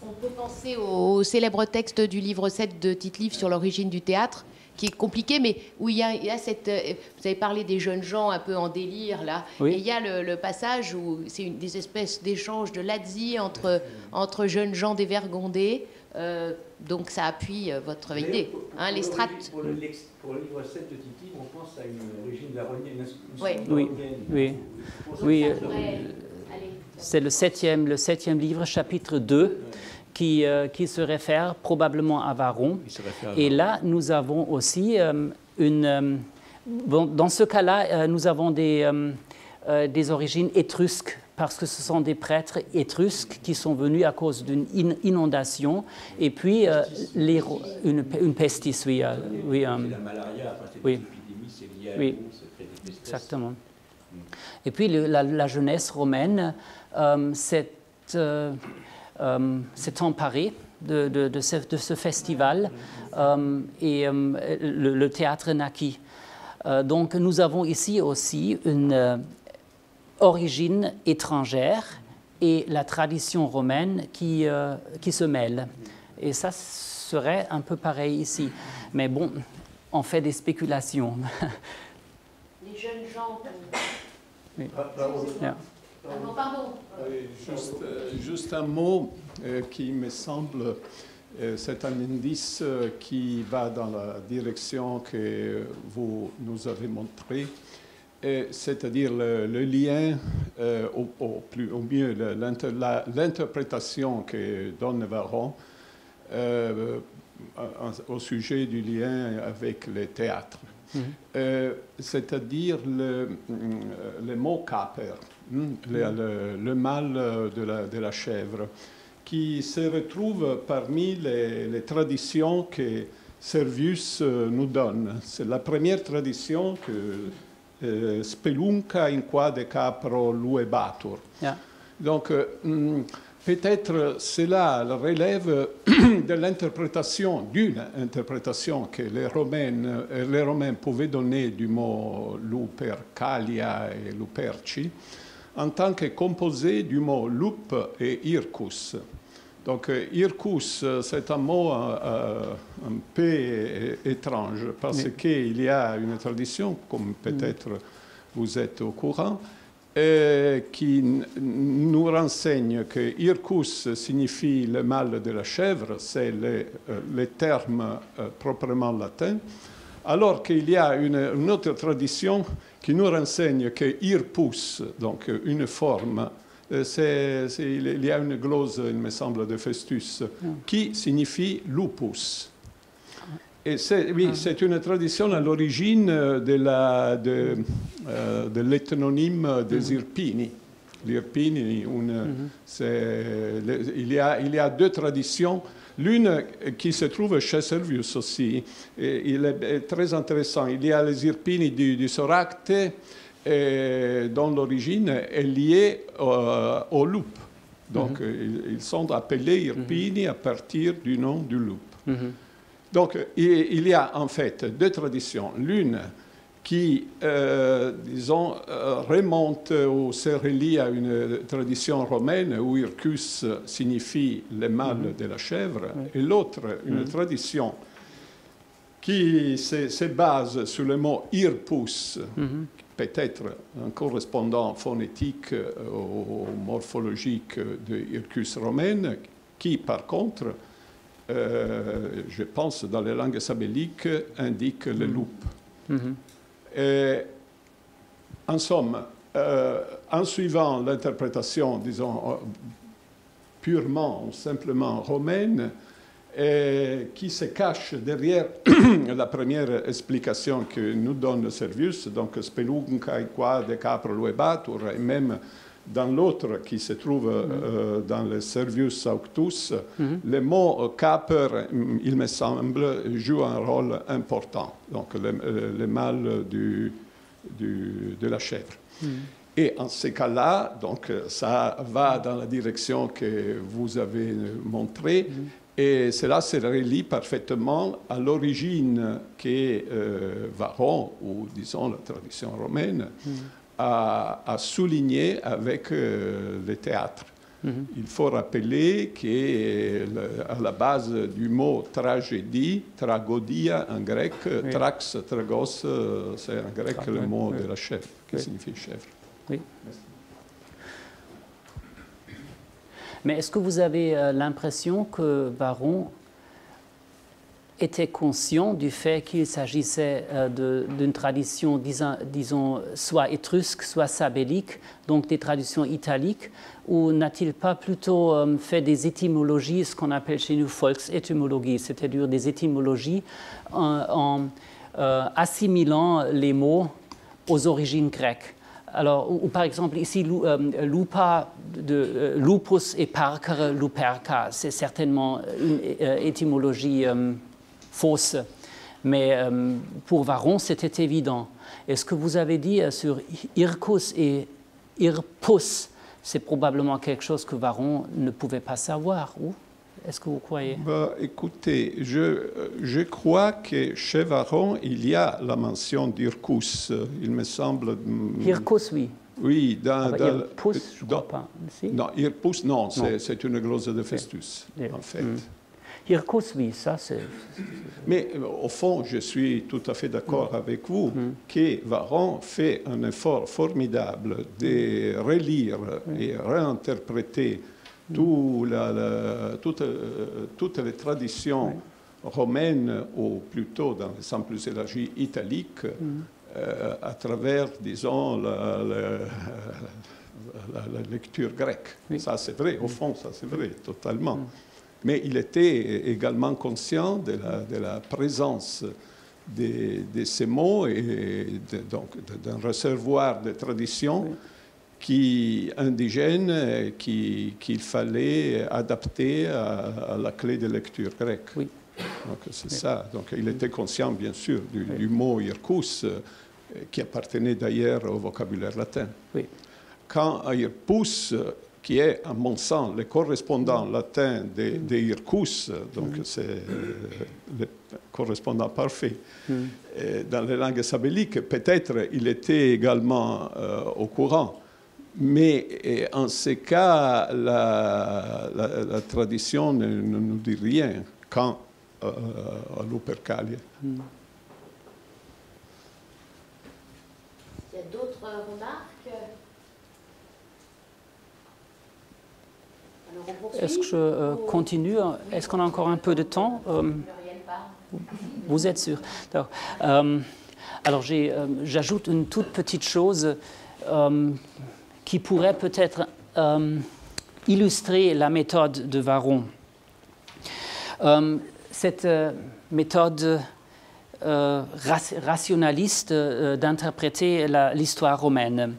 on peut penser au célèbre texte du livre 7 de Tite-Live sur l'origine du théâtre, qui est compliqué, mais où il y a cette... Vous avez parlé des jeunes gens un peu en délire, là. Et il y a le passage où c'est des espèces d'échanges de lazzi entre jeunes gens dévergondés. Donc ça appuie votre idée. Les strates... Pour le livre 7 de Tite-Live, on pense à une origine laronienne. Oui. C'est le septième livre, chapitre 2, qui se réfère probablement à Varron. Et là, nous avons aussi dans ce cas-là, nous avons des origines étrusques, parce que ce sont des prêtres étrusques qui sont venus à cause d'une inondation, et puis une pestis, oui. La malaria, c'est une épidémie, c'est lié à l'eau, ça crée des pestes. Exactement. Et puis la jeunesse romaine s'est emparée de ce festival et le théâtre naquit. Donc nous avons ici aussi une origine étrangère et la tradition romaine qui se mêlent. Et ça, serait un peu pareil ici. Mais bon, on fait des spéculations. Les jeunes gens... Oui. Yeah. Non, pardon. Juste un mot qui me semble, c'est un indice qui va dans la direction que vous nous avez montré, c'est-à-dire le lien, au mieux l'interprétation que donne Varron au sujet du lien avec le théâtre. C'est-à-dire le mot caper, le mâle de la chèvre, qui se retrouve parmi les traditions que Servius nous donne. C'est la première tradition que spelunca in qua de capro luebatur. Yeah. Donc, peut-être cela relève de l'interprétation, d'une interprétation que les Romains pouvaient donner du mot lupercalia et luperci en tant que composé du mot lup et ircus. Donc, ircus, c'est un mot un peu étrange parce qu'il y a une tradition, comme peut-être vous êtes au courant, qui nous renseigne que Ircus signifie le mâle de la chèvre, c'est le terme proprement latin, alors qu'il y a une autre tradition qui nous renseigne que Irpus, donc une forme, il y a une glose, il me semble, de Festus, qui signifie lupus. Et c'est une tradition à l'origine de l'ethnonyme des Irpini. L'Irpini, il y a deux traditions. L'une qui se trouve chez Servius aussi. Et il est très intéressant. Il y a les Irpini du Soracte, dont l'origine est liée au loup. Donc, ils sont appelés Irpini à partir du nom du loup. Donc, il y a en fait deux traditions. L'une qui, disons, remonte ou se relie à une tradition romaine où Ircus signifie le mâle de la chèvre, et l'autre, une tradition qui se base sur le mot Irpus, peut-être un correspondant phonétique ou morphologique de Ircus romaine, qui, par contre, je pense, dans les langues sabelliques, indique le loup. En somme, en suivant l'interprétation, disons, purement ou simplement romaine, qui se cache derrière la première explication que nous donne Servius, donc spelunca in qua de capro luebatur, et même dans l'autre qui se trouve dans le Servius Auctus, le mot caper, il me semble, joue un rôle important, donc le mâle de la chèvre. Et en ces cas-là, donc ça va dans la direction que vous avez montrée, et cela se relie parfaitement à l'origine que Varron, ou disons la tradition romaine, a souligné avec le théâtre. Il faut rappeler qu'à la base du mot tragédie, tragodia en grec, trax, tragos, c'est en grec le mot de la chèvre, qui signifie chèvre. Oui. Mais est-ce que vous avez l'impression que Varron était conscient du fait qu'il s'agissait d'une tradition, disons, soit étrusque, soit sabellique, donc des traditions italiques, ou n'a-t-il pas plutôt fait des étymologies, ce qu'on appelle chez nous Volksétymologie, c'est-à-dire des étymologies en assimilant les mots aux origines grecques? Alors, ou par exemple, ici, lupa, lupus et parcere, luperca, c'est certainement une étymologie fausse. Mais pour Varron, c'était évident. Et ce que vous avez dit sur Ircus et Irpus, c'est probablement quelque chose que Varron ne pouvait pas savoir, ou est-ce que vous croyez? Écoutez, je crois que chez Varron, il y a la mention d'Ircus, il me semble. Ircus, oui. Oui, Irpus, je ne crois pas. Si? Non, Irpus, non, c'est une glose de Festus, en fait. Hircus, oui, ça c'est... Mais au fond, je suis tout à fait d'accord avec vous que Varron fait un effort formidable de relire et réinterpréter toutes les traditions romaines, ou plutôt dans le sens plus élargi italique, à travers, disons, la lecture grecque. Oui. Ça c'est vrai, au fond, ça c'est vrai, totalement. Mais il était également conscient de la présence de ces mots et donc d'un réservoir de traditions indigènes qu'il fallait adapter à la clé de lecture grecque. Oui. Donc c'est ça. Donc il était conscient, bien sûr, du mot Hircus, qui appartenait d'ailleurs au vocabulaire latin. Oui. Quand à Hirpus, qui est, à mon sens, le correspondant latin de Hircus, donc c'est le correspondant parfait, dans les langues sabelliques, peut-être il était également au courant. Mais en ce cas, la tradition ne nous dit rien quand à Lupercalia. Il y a d'autres remarques? Est-ce que je continue? Est-ce qu'on a encore un peu de temps? Vous êtes sûr? Alors j'ajoute une toute petite chose qui pourrait peut-être illustrer la méthode de Varron. Cette méthode rationaliste d'interpréter l'histoire romaine.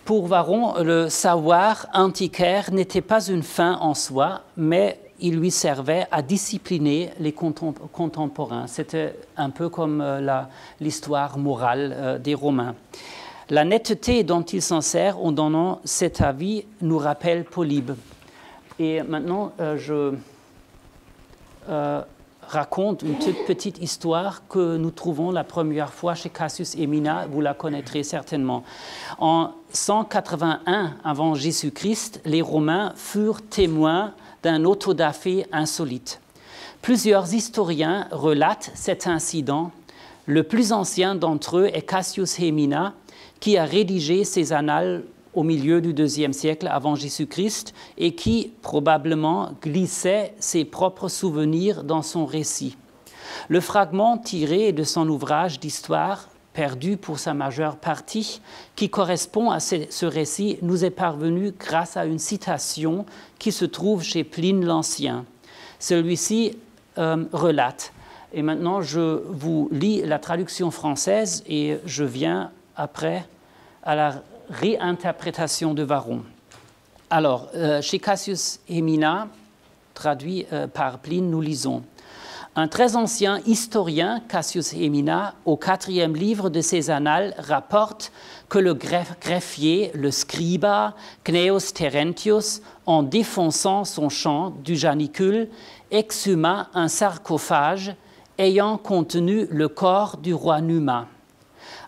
Pour Varron, le savoir antiquaire n'était pas une fin en soi, mais il lui servait à discipliner les contemporains. C'était un peu comme l'histoire morale des Romains. La netteté dont il s'en sert en donnant cet avis nous rappelle Polybe. Et maintenant, je raconte une toute petite histoire que nous trouvons la première fois chez Cassius Emina, vous la connaîtrez certainement. En 181 avant Jésus-Christ, les Romains furent témoins d'un autodafé insolite. Plusieurs historiens relatent cet incident. Le plus ancien d'entre eux est Cassius Emina, qui a rédigé ses annales au milieu du IIe siècle avant Jésus-Christ et qui probablement glissait ses propres souvenirs dans son récit. Le fragment tiré de son ouvrage d'histoire, perdu pour sa majeure partie, qui correspond à ce récit, nous est parvenu grâce à une citation qui se trouve chez Pline l'Ancien. Celui-ci relate, et maintenant je vous lis la traduction française et je viens après à la réinterprétation de Varron. Alors, chez Cassius Emina, traduit par Pline, nous lisons « Un très ancien historien, Cassius Emina, au 4e livre de ses annales, rapporte que le greffier, le scriba, Cnaeus Terentius, en défonçant son champ du janicule, exhuma un sarcophage ayant contenu le corps du roi Numa.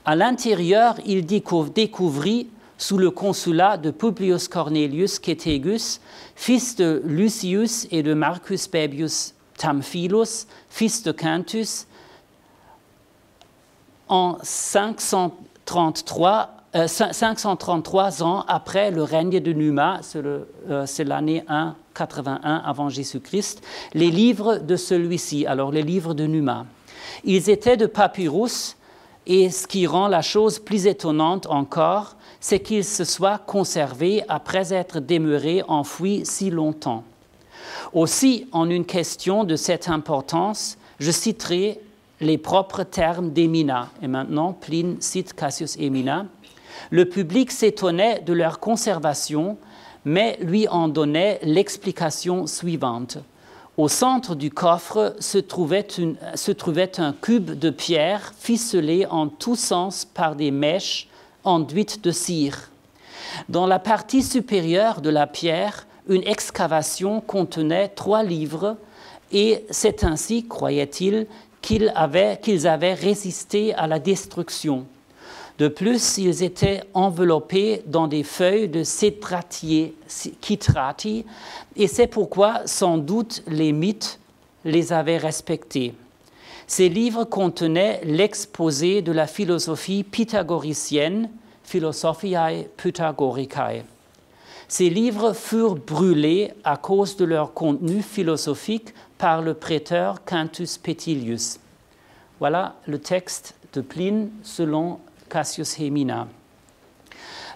À l'intérieur, il découvrit, sous le consulat de Publius Cornelius Cethegus, fils de Lucius et de Marcus Baebius Tamphilus, fils de Quintus, en 533 ans après le règne de Numa, c'est l'année 181 avant Jésus-Christ, les livres de celui-ci, alors les livres de Numa. Ils étaient de papyrus. Et ce qui rend la chose plus étonnante encore, c'est qu'ils se soient conservés après être demeurés enfouis si longtemps. Aussi, en une question de cette importance, je citerai les propres termes d'Emina. Et maintenant, Pline cite Cassius Emina. Le public s'étonnait de leur conservation, mais lui en donnait l'explication suivante. Au centre du coffre se trouvait un cube de pierre ficelé en tous sens par des mèches enduites de cire. Dans la partie supérieure de la pierre, une excavation contenait 3 livres et c'est ainsi, croyait-il, qu'ils avaient résisté à la destruction. De plus, ils étaient enveloppés dans des feuilles de citrati, et c'est pourquoi, sans doute, les mythes les avaient respectés. Ces livres contenaient l'exposé de la philosophie pythagoricienne, Philosophiae Pythagoricae. Ces livres furent brûlés à cause de leur contenu philosophique par le préteur Quintus Petilius. Voilà le texte de Pline selon Cassius Hemina.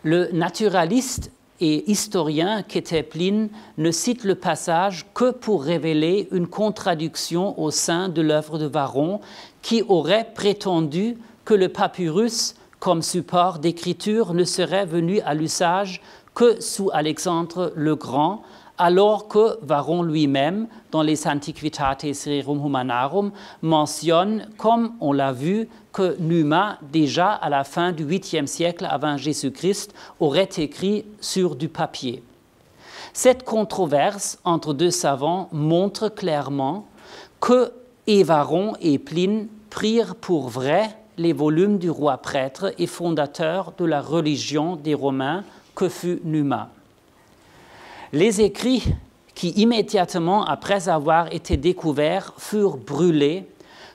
Le naturaliste et historien qu'était Pline ne cite le passage que pour révéler une contradiction au sein de l'œuvre de Varron qui aurait prétendu que le papyrus comme support d'écriture ne serait venu à l'usage que sous Alexandre le Grand, alors que Varron lui-même, dans les Antiquitates Rerum Humanarum, mentionne, comme on l'a vu, que Numa, déjà à la fin du 8e siècle avant Jésus-Christ, aurait écrit sur du papier. Cette controverse entre deux savants montre clairement que Varron et Pline prirent pour vrai les volumes du roi prêtre et fondateur de la religion des Romains que fut Numa. Les écrits qui, immédiatement après avoir été découverts, furent brûlés,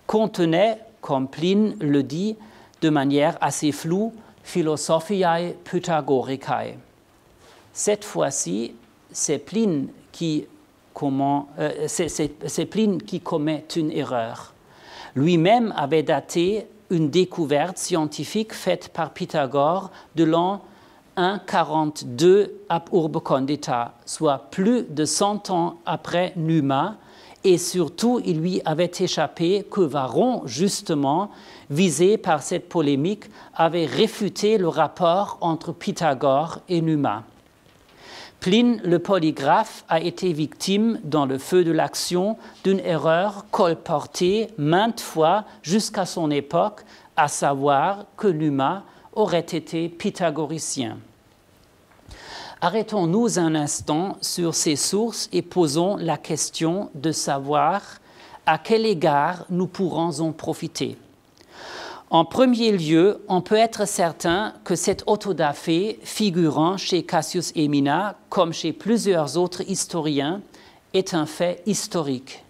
contenaient, comme Pline le dit de manière assez floue, Philosophiae Pythagoricae. Cette fois-ci, c'est Pline qui commet une erreur. Lui-même avait daté une découverte scientifique faite par Pythagore de l'an 142 ab urbe condita, soit plus de 100 ans après Numa, et surtout il lui avait échappé que Varron, justement, visé par cette polémique, avait réfuté le rapport entre Pythagore et Numa. Pline, le polygraphe, a été victime dans le feu de l'action d'une erreur colportée maintes fois jusqu'à son époque, à savoir que Numa aurait été pythagoricien. Arrêtons-nous un instant sur ces sources et posons la question de savoir à quel égard nous pourrons en profiter. En premier lieu, on peut être certain que cet autodafé figurant chez Cassius Hemina, comme chez plusieurs autres historiens, est un fait historique.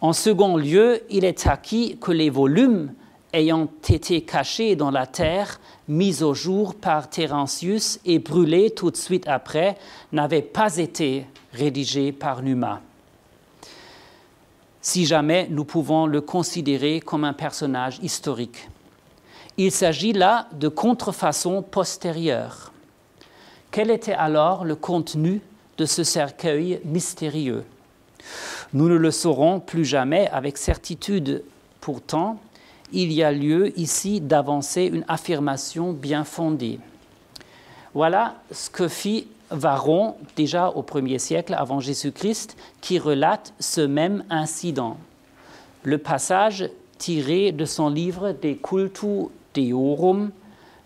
En second lieu, il est acquis que les volumes ayant été cachés dans la terre, mis au jour par Terentius et brûlés tout de suite après, n'avaient pas été rédigés par Numa. Si jamais nous pouvons le considérer comme un personnage historique. Il s'agit là de contrefaçons postérieures. Quel était alors le contenu de ce cercueil mystérieux? Nous ne le saurons plus jamais avec certitude. Pourtant, il y a lieu ici d'avancer une affirmation bien fondée. Voilà ce que fit Varron, déjà au 1er siècle avant Jésus-Christ, qui relate ce même incident. Le passage tiré de son livre De Cultu Deorum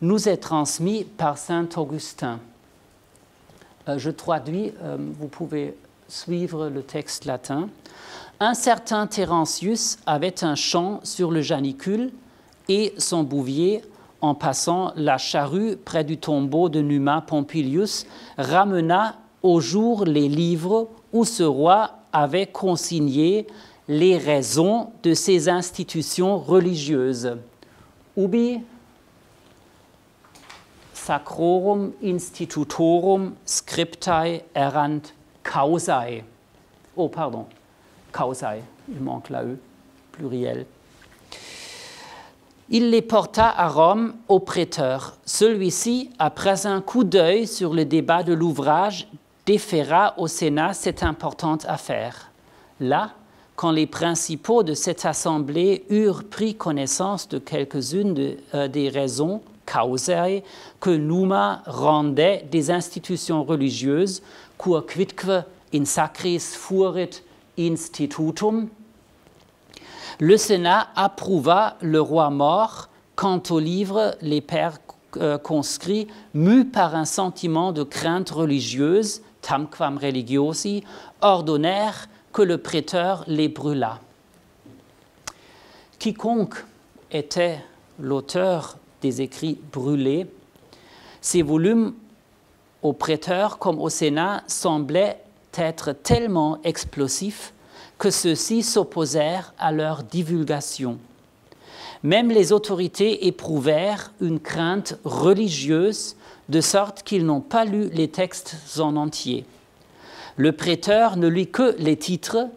nous est transmis par saint Augustin. Je traduis, vous pouvez suivre le texte latin. Un certain Terentius avait un champ sur le Janicule et son bouvier, en passant la charrue près du tombeau de Numa Pompilius, ramena au jour les livres où ce roi avait consigné les raisons de ses institutions religieuses. Ubi sacrorum institutorum scriptae erant causae. Oh, pardon, causae, il manque la E, pluriel. Il les porta à Rome au prêteur. Celui-ci, après un coup d'œil sur le débat de l'ouvrage, déféra au Sénat cette importante affaire. Là, quand les principaux de cette assemblée eurent pris connaissance de quelques-unes des raisons, causae, que Numa rendait des institutions religieuses, quoique in sacris fuerit institutum, le Sénat approuva le roi mort quant au livre les pères conscrits, mus par un sentiment de crainte religieuse, tamquam religiosi, ordonnèrent que le prêteur les brûlât. Quiconque était l'auteur des écrits brûlés. Ces volumes, aux prêteurs comme au Sénat, semblaient être tellement explosifs que ceux-ci s'opposèrent à leur divulgation. Même les autorités éprouvèrent une crainte religieuse, de sorte qu'ils n'ont pas lu les textes en entier. Le prêteur ne lit que les titres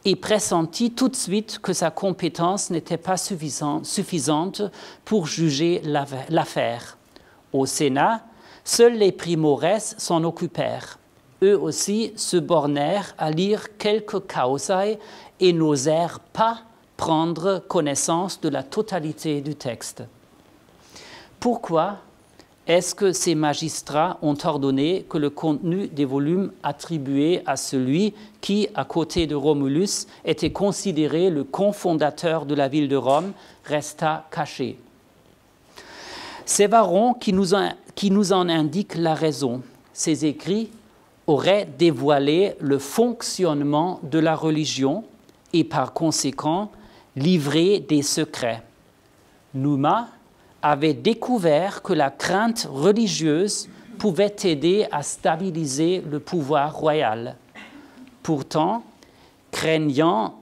et pressentit tout de suite que sa compétence n'était pas suffisante pour juger l'affaire. Au Sénat, seuls les primores s'en occupèrent. Eux aussi se bornèrent à lire quelques causae et n'osèrent pas prendre connaissance de la totalité du texte. Pourquoi est-ce que ces magistrats ont ordonné que le contenu des volumes attribués à celui qui, à côté de Romulus, était considéré le cofondateur de la ville de Rome, resta caché? C'est Varron qui nous en indique la raison. Ces écrits auraient dévoilé le fonctionnement de la religion et par conséquent livré des secrets. Numa avait découvert que la crainte religieuse pouvait aider à stabiliser le pouvoir royal. Pourtant, craignant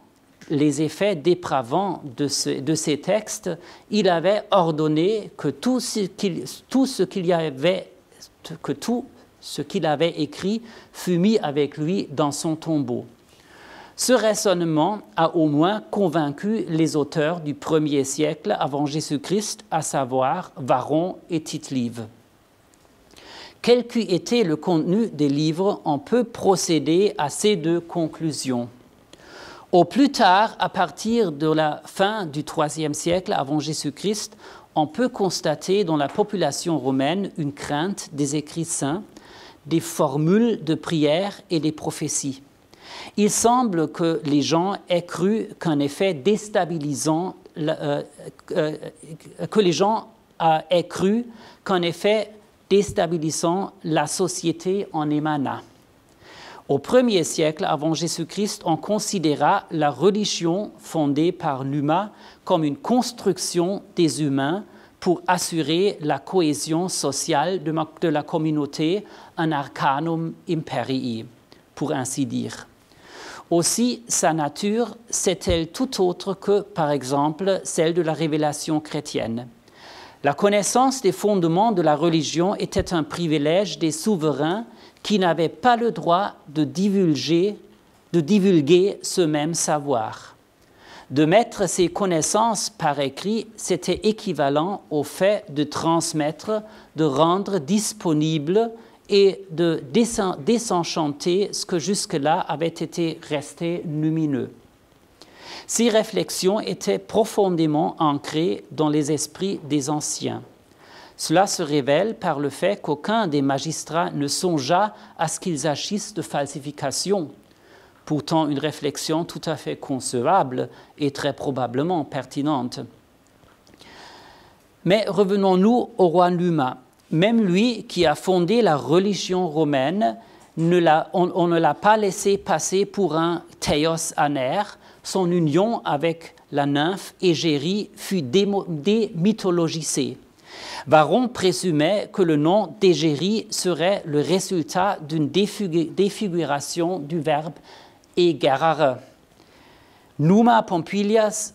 les effets dépravants de ces textes, il avait ordonné que tout ce qu'il avait écrit fût mis avec lui dans son tombeau. Ce raisonnement a au moins convaincu les auteurs du 1er siècle avant Jésus-Christ, à savoir Varron et Tite-Live. Quel qu'eût été le contenu des livres, on peut procéder à ces deux conclusions. Au plus tard, à partir de la fin du IIIe siècle avant Jésus-Christ, on peut constater dans la population romaine une crainte des écrits saints, des formules de prière et des prophéties. Il semble que les gens aient cru qu'un effet déstabilisant, la société en émana. Au 1er siècle avant Jésus-Christ, on considéra la religion fondée par Numa comme une construction des humains pour assurer la cohésion sociale de la communauté, un arcanum imperii, pour ainsi dire. Aussi, sa nature, c'est-elle tout autre que, par exemple, celle de la révélation chrétienne. La connaissance des fondements de la religion était un privilège des souverains qui n'avaient pas le droit de divulguer ce même savoir. De mettre ces connaissances par écrit, c'était équivalent au fait de transmettre, de rendre disponible et de désenchanter ce que jusque-là avait été resté lumineux. Ces réflexions étaient profondément ancrées dans les esprits des anciens. Cela se révèle par le fait qu'aucun des magistrats ne songea à ce qu'ils agissent de falsification. Pourtant, une réflexion tout à fait concevable et très probablement pertinente. Mais revenons-nous au roi Numa. Même lui qui a fondé la religion romaine, on ne l'a pas laissé passer pour un théos aner. Son union avec la nymphe Égérie fut démythologisée. Varron présumait que le nom d'Égérie serait le résultat d'une défiguration du verbe égarare. Numa Pompilius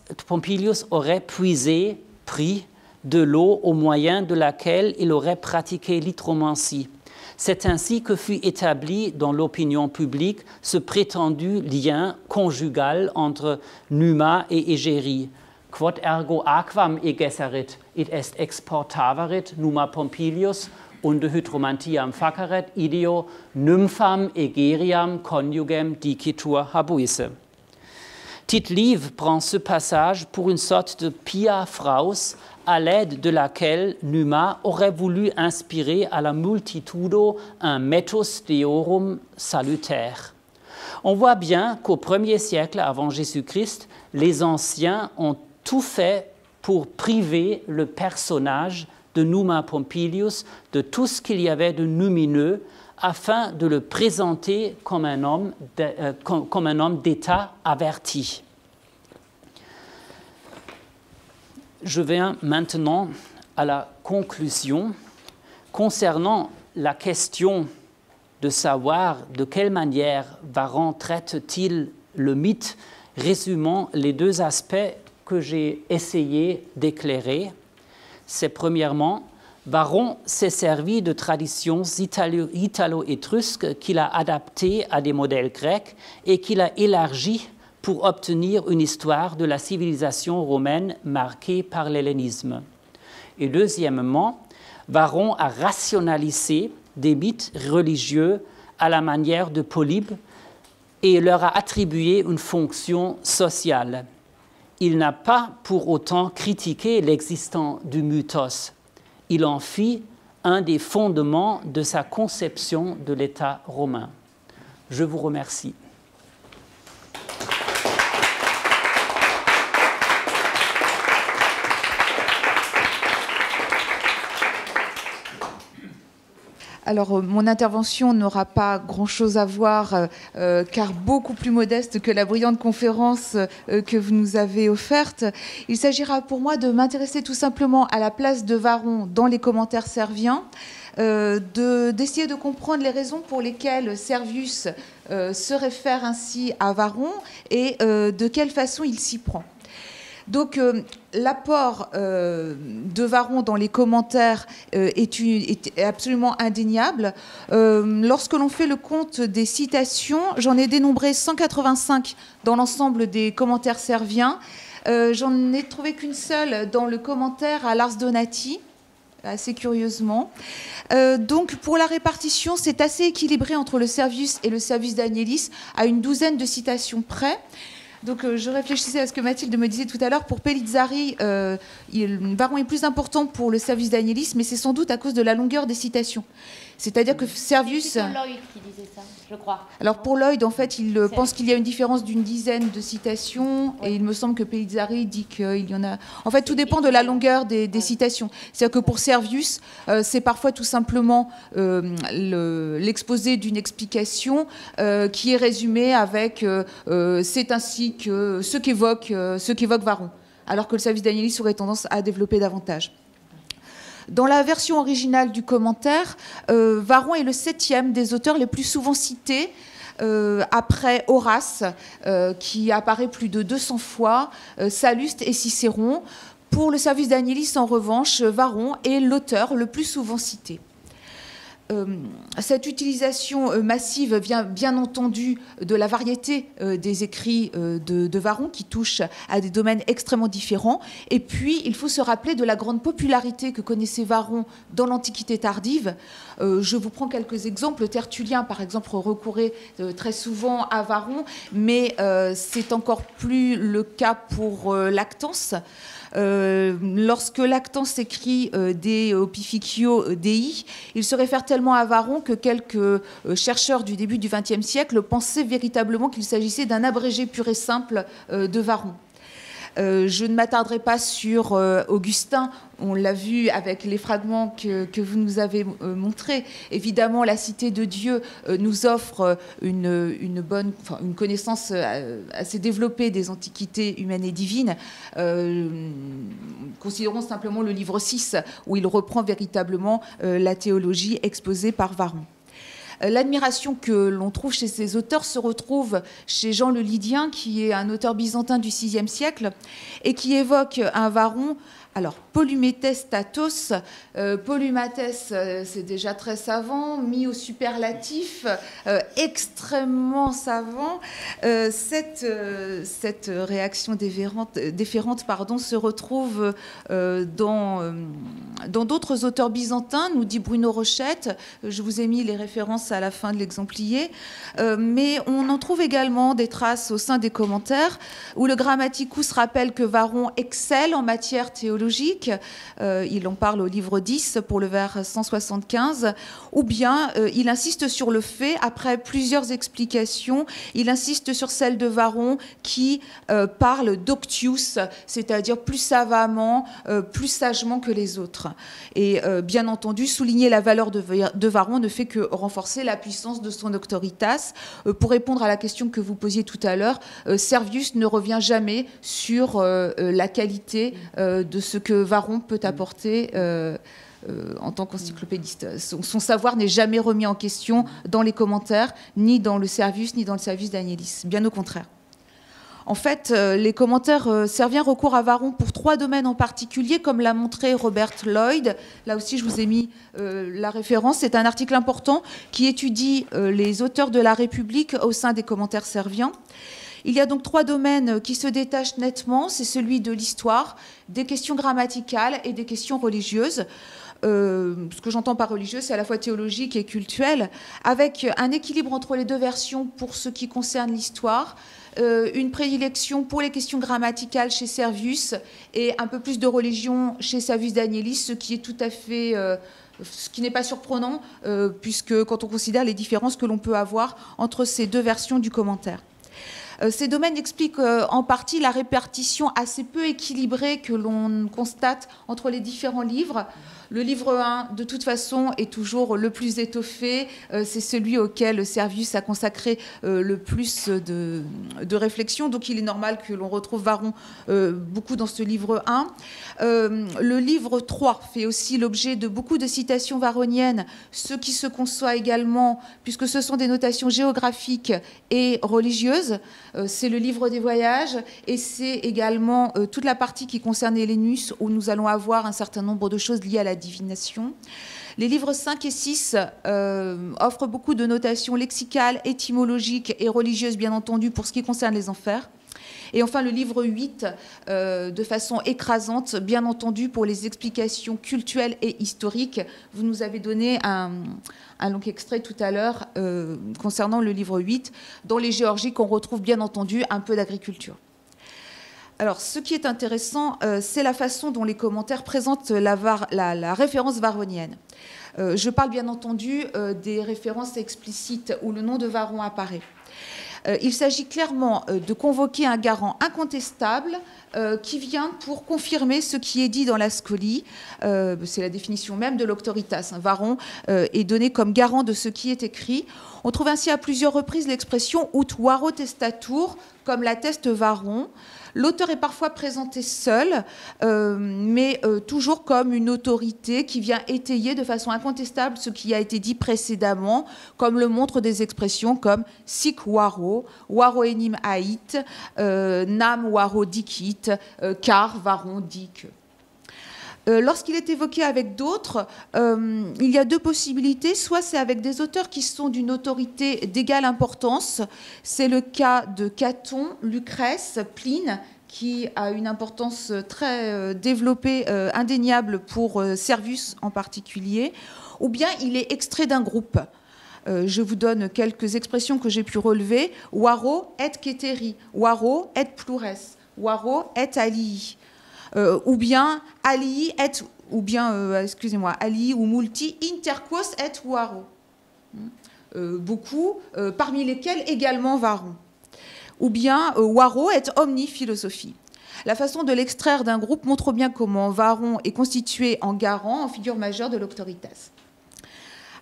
aurait pris de l'eau au moyen de laquelle il aurait pratiqué l'hydromancie. C'est ainsi que fut établi dans l'opinion publique ce prétendu lien conjugal entre Numa et Égérie. Quod ergo aquam egesserit, id est exportavarit Numa Pompilius, unde hydromantiam faceret, ideo nympham Egeriam conjugem dicitur habuisse. Tite-Live prend ce passage pour une sorte de pia fraus à l'aide de laquelle Numa aurait voulu inspirer à la multitudo un metus deorum salutaire. On voit bien qu'au 1er siècle avant Jésus-Christ, les anciens ont tout fait pour priver le personnage de Numa Pompilius de tout ce qu'il y avait de lumineux afin de le présenter comme un homme d'État averti. Je viens maintenant à la conclusion concernant la question de savoir de quelle manière Varron traite-t-il le mythe, résumant les deux aspects que j'ai essayé d'éclairer. C'est premièrement, Varron s'est servi de traditions italo-étrusques qu'il a adaptées à des modèles grecs et qu'il a élargies pour obtenir une histoire de la civilisation romaine marquée par l'hellénisme. Et deuxièmement, Varron a rationalisé des mythes religieux à la manière de Polybe et leur a attribué une fonction sociale. Il n'a pas pour autant critiqué l'existence du mythos. Il en fit un des fondements de sa conception de l'État romain. Je vous remercie. Alors, mon intervention n'aura pas grand-chose à voir, car beaucoup plus modeste que la brillante conférence que vous nous avez offerte. Il s'agira pour moi de m'intéresser tout simplement à la place de Varron dans les commentaires serviens, d'essayer de comprendre les raisons pour lesquelles Servius se réfère ainsi à Varron et de quelle façon il s'y prend. Donc, l'apport de Varron dans les commentaires est absolument indéniable. Lorsque l'on fait le compte des citations, j'en ai dénombré 185 dans l'ensemble des commentaires serviens. J'en ai trouvé qu'une seule dans le commentaire à Lars Donati, assez curieusement. Donc, pour la répartition, c'est assez équilibré entre le Servius et le Servius Danielis, à une douzaine de citations près. Donc, je réfléchissais à ce que Mathilde me disait tout à l'heure. Pour Pellizzari, Varron est plus important pour le Servius Danielis, mais c'est sans doute à cause de la longueur des citations. C'est-à-dire que Servius... C'est Lloyd qui disait ça, je crois. Alors, pour Lloyd, en fait, il pense qu'il y a une différence d'une dizaine de citations, et il me semble que Pellizzari dit qu'il y en a... En fait, tout dépend de la longueur des citations. C'est-à-dire que pour Servius, c'est parfois tout simplement l'exposé d'une explication qui est résumé avec c'est ainsi que ce qu'évoque Varron, alors que le Servius Danielis aurait tendance à développer davantage. Dans la version originale du commentaire, Varron est le 7e des auteurs les plus souvent cités, après Horace, qui apparaît plus de 200 fois, Salluste et Cicéron. Pour le Servius Danielis, en revanche, Varron est l'auteur le plus souvent cité. Cette utilisation massive vient bien entendu de la variété des écrits de Varron qui touchent à des domaines extrêmement différents. Et puis, il faut se rappeler de la grande popularité que connaissait Varron dans l'Antiquité tardive. Je vous prends quelques exemples. Tertullien, par exemple, recourait très souvent à Varron, mais c'est encore plus le cas pour Lactance. Lorsque Lactance écrit De Opificio Dei, il se réfère tellement à Varron que quelques chercheurs du début du XXe siècle pensaient véritablement qu'il s'agissait d'un abrégé pur et simple de Varron. Je ne m'attarderai pas sur Augustin, on l'a vu avec les fragments que vous nous avez montrés. Évidemment, la Cité de Dieu nous offre une connaissance assez développée des antiquités humaines et divines. Considérons simplement le livre 6, où il reprend véritablement la théologie exposée par Varron. L'admiration que l'on trouve chez ces auteurs se retrouve chez Jean le Lydien, qui est un auteur byzantin du VIe siècle, et qui évoque un Varron. Alors, Polyméthès Statos, Polymathès, c'est déjà très savant, mis au superlatif, extrêmement savant. Cette réaction déférente se retrouve dans d'autres auteurs byzantins, nous dit Bruno Rochette. Je vous ai mis les références à la fin de l'exemplier. Mais on en trouve également des traces au sein des commentaires, où le Grammaticus rappelle que Varron excelle en matière théologique. Il en parle au livre 10 pour le vers 175, ou bien il insiste sur le fait, après plusieurs explications, il insiste sur celle de Varron qui parle doctius, c'est-à-dire plus savamment, plus sagement que les autres. Et bien entendu, souligner la valeur de Varron ne fait que renforcer renforcer la puissance de son auctoritas. Pour répondre à la question que vous posiez tout à l'heure, Servius ne revient jamais sur la qualité de ce que Varron peut apporter en tant qu'encyclopédiste. Son savoir n'est jamais remis en question dans les commentaires, ni dans le Servius, ni dans le Servius d'Agnellis. Bien au contraire. En fait, les commentaires serviens recourent à Varron pour 3 domaines en particulier, comme l'a montré Robert Lloyd. Là aussi, je vous ai mis la référence. C'est un article important qui étudie les auteurs de la République au sein des commentaires serviens. Il y a donc 3 domaines qui se détachent nettement. C'est celui de l'histoire, des questions grammaticales et des questions religieuses. Ce que j'entends par religieux, c'est à la fois théologique et cultuel, avec un équilibre entre les 2 versions pour ce qui concerne l'histoire, une prédilection pour les questions grammaticales chez Servius et un peu plus de religion chez Servius d'Agnellis, ce qui est tout à fait... ce qui n'est pas surprenant, puisque quand on considère les différences que l'on peut avoir entre ces 2 versions du commentaire. Ces domaines expliquent en partie la répartition assez peu équilibrée que l'on constate entre les différents livres. Le livre 1, de toute façon, est toujours le plus étoffé. C'est celui auquel Servius a consacré le plus de réflexion. Donc il est normal que l'on retrouve Varron beaucoup dans ce livre 1. Le livre 3 fait aussi l'objet de beaucoup de citations varroniennes, ce qui se conçoit également, puisque ce sont des notations géographiques et religieuses. C'est le livre des voyages et c'est également toute la partie qui concerne Hellénus, où nous allons avoir un certain nombre de choses liées à la divination. Les livres 5 et 6 offrent beaucoup de notations lexicales, étymologiques et religieuses, bien entendu, pour ce qui concerne les enfers. Et enfin, le livre 8, de façon écrasante, bien entendu, pour les explications cultuelles et historiques. Vous nous avez donné un long extrait tout à l'heure concernant le livre 8. Dans les géorgiques, on retrouve bien entendu un peu d'agriculture. Alors, ce qui est intéressant, c'est la façon dont les commentaires présentent la référence varronienne. Je parle bien entendu des références explicites où le nom de Varron apparaît. Il s'agit clairement de convoquer un garant incontestable qui vient pour confirmer ce qui est dit dans la scolie. C'est la définition même de l'auctoritas. Varron est donné comme garant de ce qui est écrit. On trouve ainsi à plusieurs reprises l'expression ut varo testatur, comme l'atteste Varron. L'auteur est parfois présenté seul, mais toujours comme une autorité qui vient étayer de façon incontestable ce qui a été dit précédemment, comme le montrent des expressions comme sic varo, varo enim ait, nam varo dicit, car Varron dit que. Lorsqu'il est évoqué avec d'autres, il y a 2 possibilités. Soit c'est avec des auteurs qui sont d'une autorité d'égale importance. C'est le cas de Caton, Lucrèce, Pline, qui a une importance très développée, indéniable pour Servius en particulier. Ou bien il est extrait d'un groupe. Je vous donne quelques expressions que j'ai pu relever. Varo et ceteri, varo et plures, varo et alii. Ou bien alii et, ou bien, excusez-moi, alii ou multi interquos et varo. Beaucoup, parmi lesquels également Varron. Ou bien varo et omni philosophie. La façon de l'extraire d'un groupe montre bien comment Varron est constitué en garant, en figure majeure de l'auctoritas.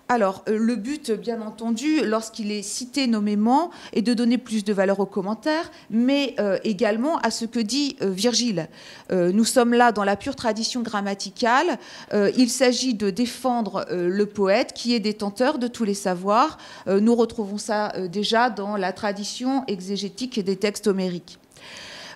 Alors, le but, bien entendu, lorsqu'il est cité nommément, est de donner plus de valeur aux commentaires, mais également à ce que dit Virgile. Nous sommes là dans la pure tradition grammaticale. Il s'agit de défendre le poète qui est détenteur de tous les savoirs. Nous retrouvons ça déjà dans la tradition exégétique des textes homériques.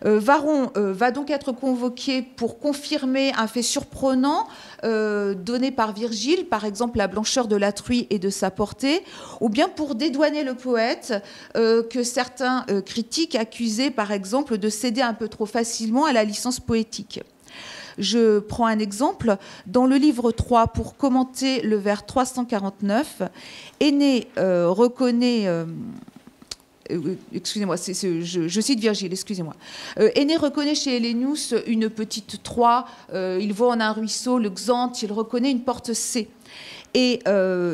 Varron va donc être convoqué pour confirmer un fait surprenant donné par Virgile, par exemple la blancheur de la truie et de sa portée, ou bien pour dédouaner le poète que certains critiques accusaient par exemple de céder un peu trop facilement à la licence poétique. Je prends un exemple. Dans le livre 3, pour commenter le vers 349, Énée reconnaît... excusez-moi, je cite Virgile, excusez-moi. Énée reconnaît chez Hellénus une petite Troie, il voit en un ruisseau le Xanthe, il reconnaît une porte C. Et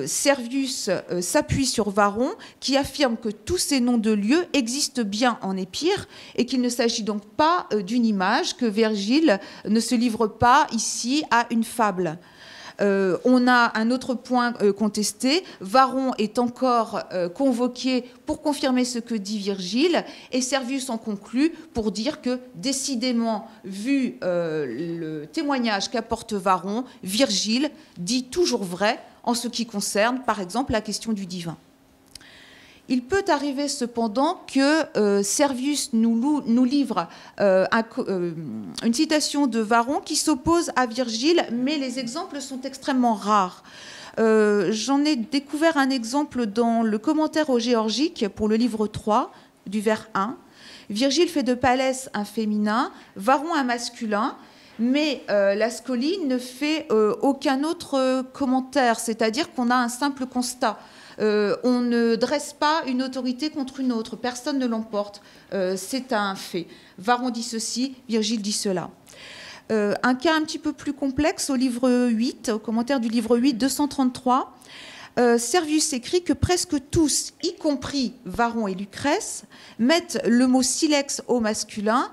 Servius s'appuie sur Varron, qui affirme que tous ces noms de lieux existent bien en Épire et qu'il ne s'agit donc pas d'une image, que Virgile ne se livre pas ici à une fable. On a un autre point contesté. Varron est encore convoqué pour confirmer ce que dit Virgile, et Servius en conclut pour dire que, décidément, vu le témoignage qu'apporte Varron, Virgile dit toujours vrai en ce qui concerne, par exemple, la question du divin. Il peut arriver cependant que Servius nous livre une citation de Varron qui s'oppose à Virgile, mais les exemples sont extrêmement rares. J'en ai découvert un exemple dans le commentaire au Géorgique pour le livre 3, du vers 1. Virgile fait de Palès un féminin, Varron un masculin, mais la Scolie ne fait aucun autre commentaire, c'est-à-dire qu'on a un simple constat. On ne dresse pas une autorité contre une autre, personne ne l'emporte, c'est un fait. Varron dit ceci, Virgile dit cela. Un cas un petit peu plus complexe au livre 8, au commentaire du livre 8, 233, Servius écrit que presque tous, y compris Varron et Lucrèce, mettent le mot silex au masculin,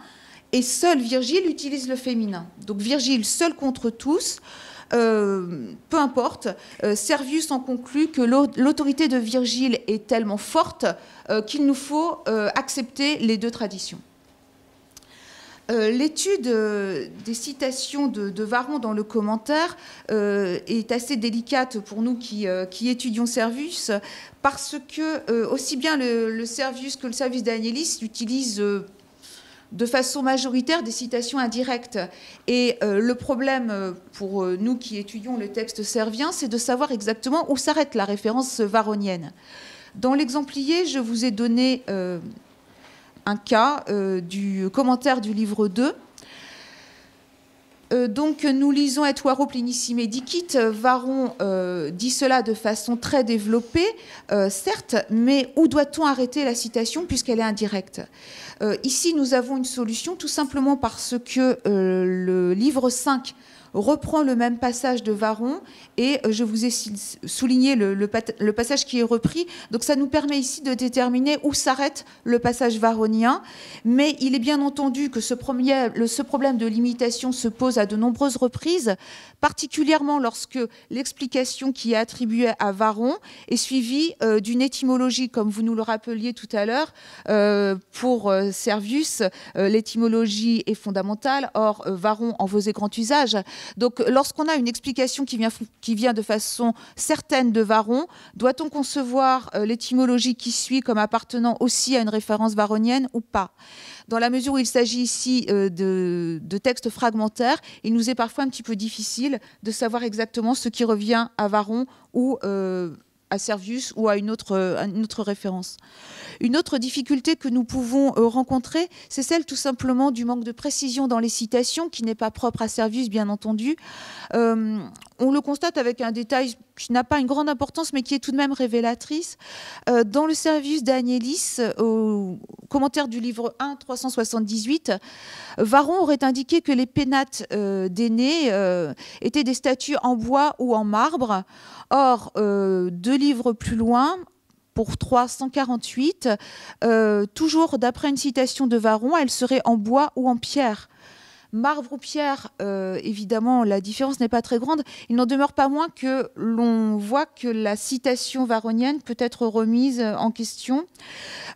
et seul Virgile utilise le féminin. Donc Virgile seul contre tous, peu importe, Servius en conclut que l'autorité de Virgile est tellement forte qu'il nous faut accepter les deux traditions. L'étude des citations de Varron dans le commentaire est assez délicate pour nous qui étudions Servius, parce que aussi bien le Servius que le Servius d'Agnellis utilisent de façon majoritaire des citations indirectes. Et le problème pour nous qui étudions le texte servien, c'est de savoir exactement où s'arrête la référence varronienne. Dans l'exemplier, je vous ai donné un cas du commentaire du livre 2. Donc nous lisons et Tuaro plinissime dicit. Varron dit cela de façon très développée, certes, mais où doit-on arrêter la citation puisqu'elle est indirecte? Ici, nous avons une solution tout simplement parce que le livre 5 reprend le même passage de Varron, et je vous ai souligné le passage qui est repris. Donc ça nous permet ici de déterminer où s'arrête le passage varronien, mais il est bien entendu que ce problème de limitation se pose à de nombreuses reprises, particulièrement lorsque l'explication qui est attribuée à Varron est suivie d'une étymologie, comme vous nous le rappeliez tout à l'heure. Pour Servius, l'étymologie est fondamentale, or Varron en faisait grand usage. Donc lorsqu'on a une explication qui vient de façon certaine de Varron, doit-on concevoir l'étymologie qui suit comme appartenant aussi à une référence varronienne ou pas? Dans la mesure où il s'agit ici de textes fragmentaires, il nous est parfois un petit peu difficile de savoir exactement ce qui revient à Varron ou à Servius ou à une autre référence. Une autre difficulté que nous pouvons rencontrer, c'est celle tout simplement du manque de précision dans les citations, qui n'est pas propre à Servius, bien entendu. On le constate avec un détail qui n'a pas une grande importance, mais qui est tout de même révélatrice. Dans le Servius d'Agnellis, au commentaire du livre 1, 378, Varron aurait indiqué que les pénates d'Énée étaient des statues en bois ou en marbre. Or, 2 livres plus loin, pour 348, toujours d'après une citation de Varron, elle serait en bois ou en pierre. Marbre ou pierre, évidemment, la différence n'est pas très grande. Il n'en demeure pas moins que l'on voit que la citation varronienne peut être remise en question.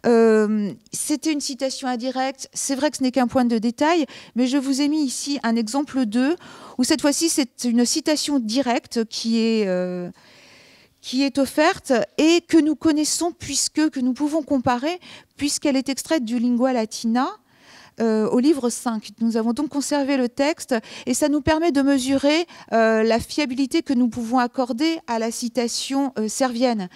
C'était une citation indirecte. C'est vrai que ce n'est qu'un point de détail, mais je vous ai mis ici un exemple 2, où cette fois-ci, c'est une citation directe qui est offerte et que nous connaissons, que nous pouvons comparer, puisqu'elle est extraite du Lingua Latina, au livre 5. Nous avons donc conservé le texte et ça nous permet de mesurer la fiabilité que nous pouvons accorder à la citation servienne.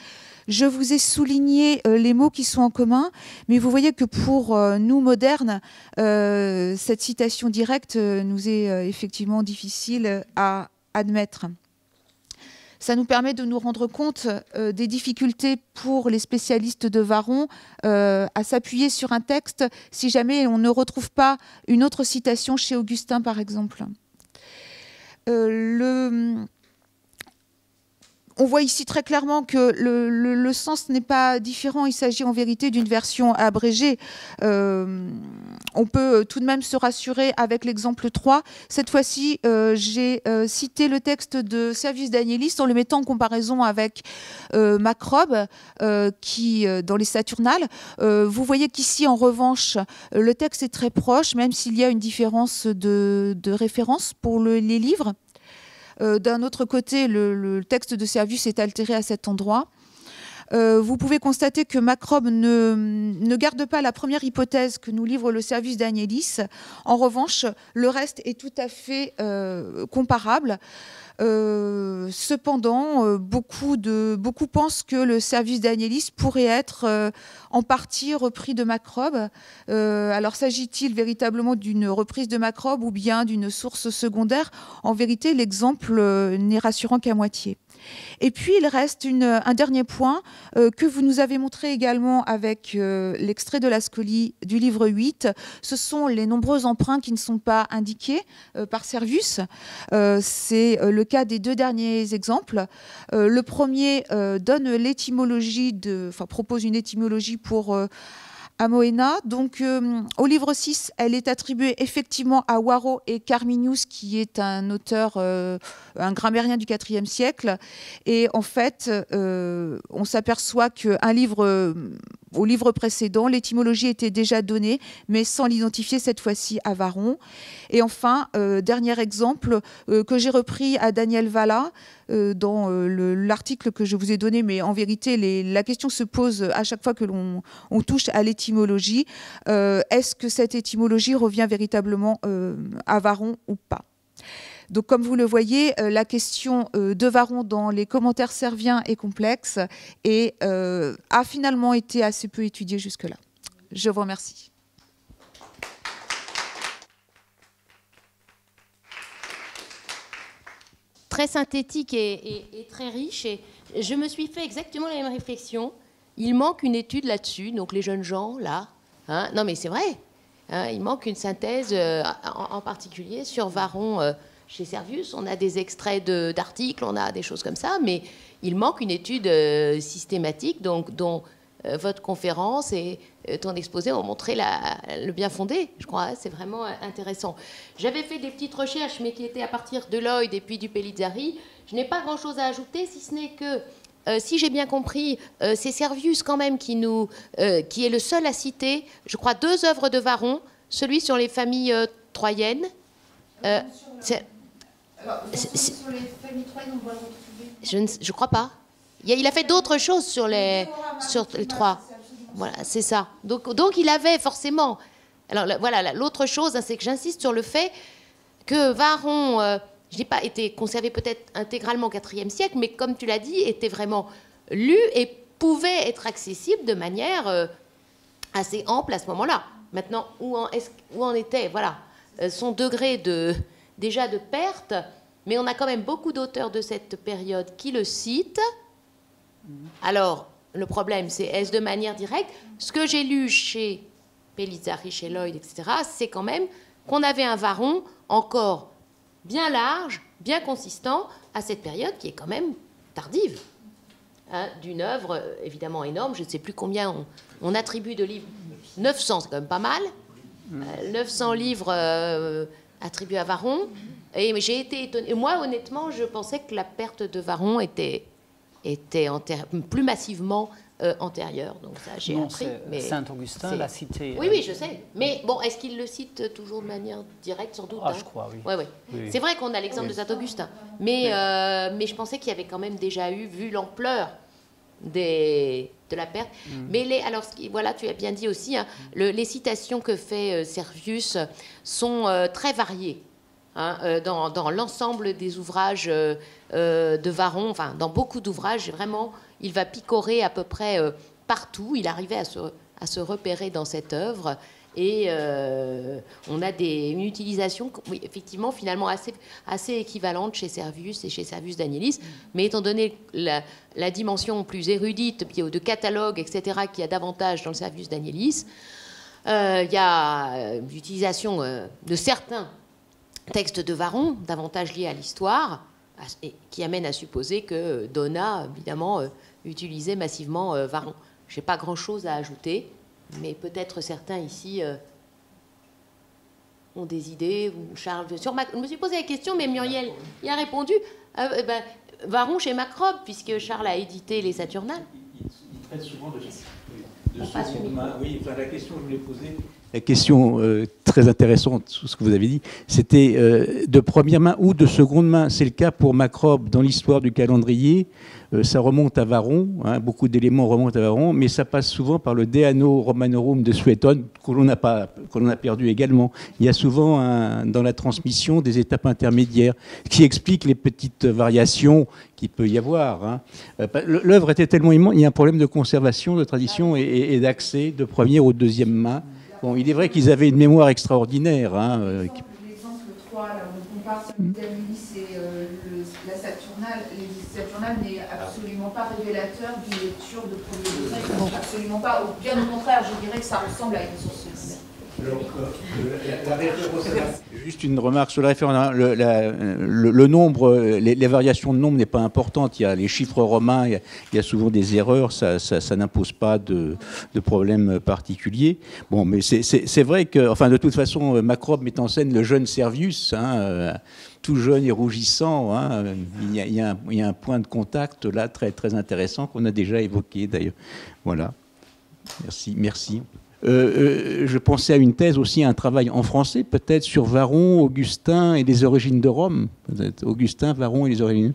Je vous ai souligné les mots qui sont en commun, mais vous voyez que pour nous modernes, cette citation directe nous est effectivement difficile à admettre. Ça nous permet de nous rendre compte des difficultés pour les spécialistes de Varron à s'appuyer sur un texte si jamais on ne retrouve pas une autre citation chez Augustin, par exemple. on voit ici très clairement que le sens n'est pas différent. Il s'agit en vérité d'une version abrégée. On peut tout de même se rassurer avec l'exemple 3. Cette fois-ci, j'ai cité le texte de Servius Daniélis en le mettant en comparaison avec Macrobe, qui, dans les Saturnales. Vous voyez qu'ici, en revanche, le texte est très proche, même s'il y a une différence de référence pour les livres. D'un autre côté, le texte de Servius est altéré à cet endroit. Vous pouvez constater que Macrobe ne garde pas la première hypothèse que nous livre le Servius Daniélis. En revanche, le reste est tout à fait comparable. Cependant, beaucoup pensent que le Servius Daniélis pourrait être en partie repris de Macrobe. Alors, s'agit-il véritablement d'une reprise de Macrobe ou bien d'une source secondaire? En vérité, l'exemple n'est rassurant qu'à moitié. Et puis, il reste un dernier point que vous nous avez montré également avec l'extrait de la Scolie du livre 8. Ce sont les nombreux emprunts qui ne sont pas indiqués par Servius. C'est le cas des deux derniers exemples. Le premier donne l'étymologie, propose une étymologie pour Amoena. Donc, au livre 6, elle est attribuée effectivement à Waro et Carminius, qui est un auteur, un grammairien du IVe siècle. Et en fait, on s'aperçoit qu'un livre, au livre précédent, l'étymologie était déjà donnée, mais sans l'identifier cette fois-ci à Varron. Et enfin, dernier exemple que j'ai repris à Daniel Valla, dans l'article que je vous ai donné, mais en vérité, la question se pose à chaque fois que l'on touche à l'étymologie. Est-ce que cette étymologie revient véritablement à Varron ou pas? Donc, comme vous le voyez, la question de Varron dans les commentaires serviens est complexe et a finalement été assez peu étudiée jusque-là. Je vous remercie. Très synthétique et très riche. Et je me suis fait exactement la même réflexion. Il manque une étude là-dessus, donc les jeunes gens, là. Hein, non, mais c'est vrai. Hein, il manque une synthèse, en particulier sur Varron chez Servius. On a des extraits d'articles, on a des choses comme ça, mais il manque une étude systématique, donc, dont votre conférence et ton exposé ont montré le bien fondé, je crois. C'est vraiment intéressant. J'avais fait des petites recherches, mais qui étaient à partir de Lloyd et puis du Pellizzari. Je n'ai pas grand-chose à ajouter, si ce n'est que, si j'ai bien compris, c'est Servius quand même qui est le seul à citer, je crois, 2 œuvres de Varron, celui sur les familles troyennes. Sur les familles troyennes, on va le retrouver. Je crois pas. Il a fait d'autres choses sur les 3. Voilà, c'est ça. Donc il avait forcément... Alors voilà, l'autre chose, c'est que j'insiste sur le fait que Varron, je n'ai pas été conservé peut-être intégralement au IVe siècle, mais comme tu l'as dit, était vraiment lu et pouvait être accessible de manière assez ample à ce moment-là. Maintenant, où en était, voilà, son degré déjà de perte, mais on a quand même beaucoup d'auteurs de cette période qui le citent. Alors, le problème, c'est est-ce de manière directe? Ce que j'ai lu chez Pellizzari, chez Lloyd, etc., c'est quand même qu'on avait un Varron encore bien large, bien consistant à cette période qui est quand même tardive. Hein, d'une œuvre évidemment énorme, je ne sais plus combien on attribue de livres. 900, c'est quand même pas mal. 900 livres attribués à Varron. Et j'ai été étonnée. Moi, honnêtement, je pensais que la perte de Varron était plus massivement antérieure. Donc ça, j'ai appris. Mais Saint-Augustin l'a cité. Oui, je sais. Mais bon, est-ce qu'il le cite toujours de manière directe, sans doute? Ah, je crois, oui. Oui. C'est vrai qu'on a l'exemple de Saint-Augustin. Mais je pensais qu'il y avait quand même déjà eu, vu l'ampleur de la perte. Mais alors, voilà, tu as bien dit aussi, hein, les citations que fait Servius sont très variées. Hein, dans l'ensemble des ouvrages de Varron, enfin dans beaucoup d'ouvrages, vraiment, il va picorer à peu près partout. Il arrivait à se repérer dans cette œuvre et on a une utilisation, oui, effectivement, finalement assez équivalente chez Servius et chez Servius Daniélis, mais étant donné la dimension plus érudite, de catalogue, etc., qu'il y a davantage dans le Servius Daniélis, il y a l'utilisation de certains textes de Varron, davantage liés à l'histoire, qui amène à supposer que Donat, évidemment, utilisait massivement Varron. Je n'ai pas grand-chose à ajouter, mais peut-être certains ici ont des idées. Ou Charles, je me suis posé la question, mais Muriel y a répondu. Varron chez Macrobe, puisque Charles a édité les Saturnales. Il traite souvent de seconde main. Oui, enfin, la question que je voulais poser. La question très intéressante, tout ce que vous avez dit, c'était de première main ou de seconde main. C'est le cas pour Macrobe dans l'histoire du calendrier. Ça remonte à Varron, hein, beaucoup d'éléments remontent à Varron, mais ça passe souvent par le De Anno Romanorum de Suétone, que l'on a perdu également. Il y a souvent dans la transmission des étapes intermédiaires qui expliquent les petites variations qu'il peut y avoir. Hein. L'œuvre était tellement immense, il y a un problème de conservation, de tradition et d'accès de première ou de deuxième main. Bon, il est vrai qu'ils avaient une mémoire extraordinaire. Hein, L'exemple 3, là, on compare Davilis et la Saturnale. Les Saturnales n'est absolument pas révélateur d'une lecture de premier degré. Absolument pas. Ou bien au contraire, je dirais que ça ressemble à une source. Juste une remarque sur la référence. Le nombre, les variations de nombre n'est pas importante. Il y a les chiffres romains, il y a souvent des erreurs, ça n'impose pas de problème particulier. Bon, mais c'est vrai que, enfin, de toute façon, Macrobe met en scène le jeune Servius, hein, tout jeune et rougissant. Hein. Il y a un point de contact là très, très intéressant qu'on a déjà évoqué d'ailleurs. Voilà. Merci. Je pensais à une thèse aussi, à un travail en français, peut-être sur Varron, Augustin et les origines de Rome. Augustin, Varron et les origines.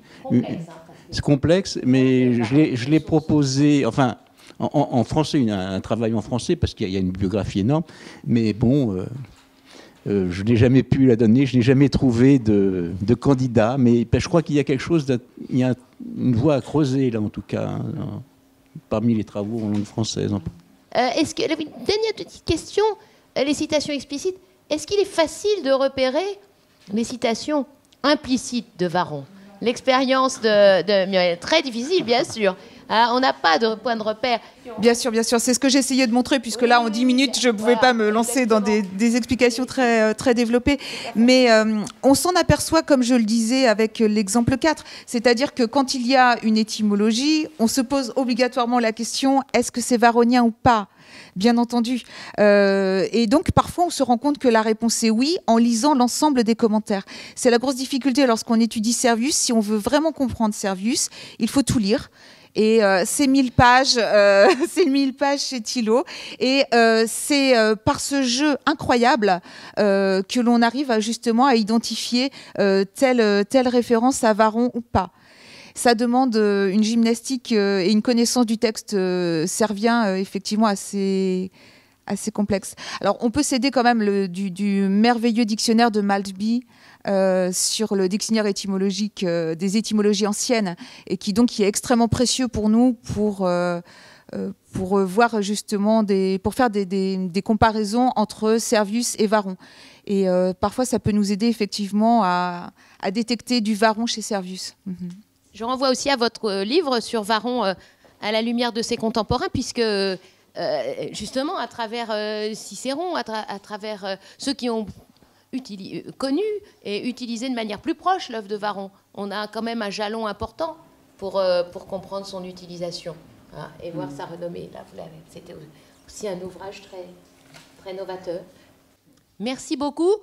C'est complexe, mais je l'ai proposé, enfin, en français, un travail en français, parce qu'il y a une biographie énorme, mais bon, je n'ai jamais pu la donner, je n'ai jamais trouvé de candidat, mais je crois qu'il y a quelque chose, il y a une voie à creuser, là, en tout cas, hein, parmi les travaux en langue française. Est-ce que, une dernière petite question, les citations explicites, est-ce qu'il est facile de repérer les citations implicites de Varron? L'expérience de Muriel, très difficile, bien sûr. On n'a pas de point de repère. Bien sûr. C'est ce que j'essayais de montrer, puisque là, en 10 minutes, je ne pouvais pas me lancer dans des explications très, très développées. Mais on s'en aperçoit, comme je le disais, avec l'exemple 4. C'est-à-dire que quand il y a une étymologie, on se pose obligatoirement la question, est-ce que c'est varronien ou pas ? Bien entendu. Et donc, parfois, on se rend compte que la réponse est oui en lisant l'ensemble des commentaires. C'est la grosse difficulté lorsqu'on étudie Servius. Si on veut vraiment comprendre Servius, il faut tout lire. Et c'est 1000 pages, chez Thillot. Et c'est par ce jeu incroyable que l'on arrive justement à identifier telle référence à Varron ou pas. Ça demande une gymnastique et une connaissance du texte servien effectivement assez complexe. Alors, on peut s'aider quand même du merveilleux dictionnaire de Maltby sur le dictionnaire étymologique des étymologies anciennes et qui est extrêmement précieux pour nous pour voir justement pour faire des comparaisons entre Servius et Varron. Et parfois, ça peut nous aider effectivement à détecter du Varron chez Servius. Je renvoie aussi à votre livre sur Varron à la lumière de ses contemporains, puisque justement, à travers Cicéron, à travers ceux qui ont connu et utilisé de manière plus proche l'œuvre de Varron, on a quand même un jalon important pour comprendre son utilisation, hein, et voir sa renommée. Là, c'était aussi un ouvrage très, très novateur. Merci beaucoup.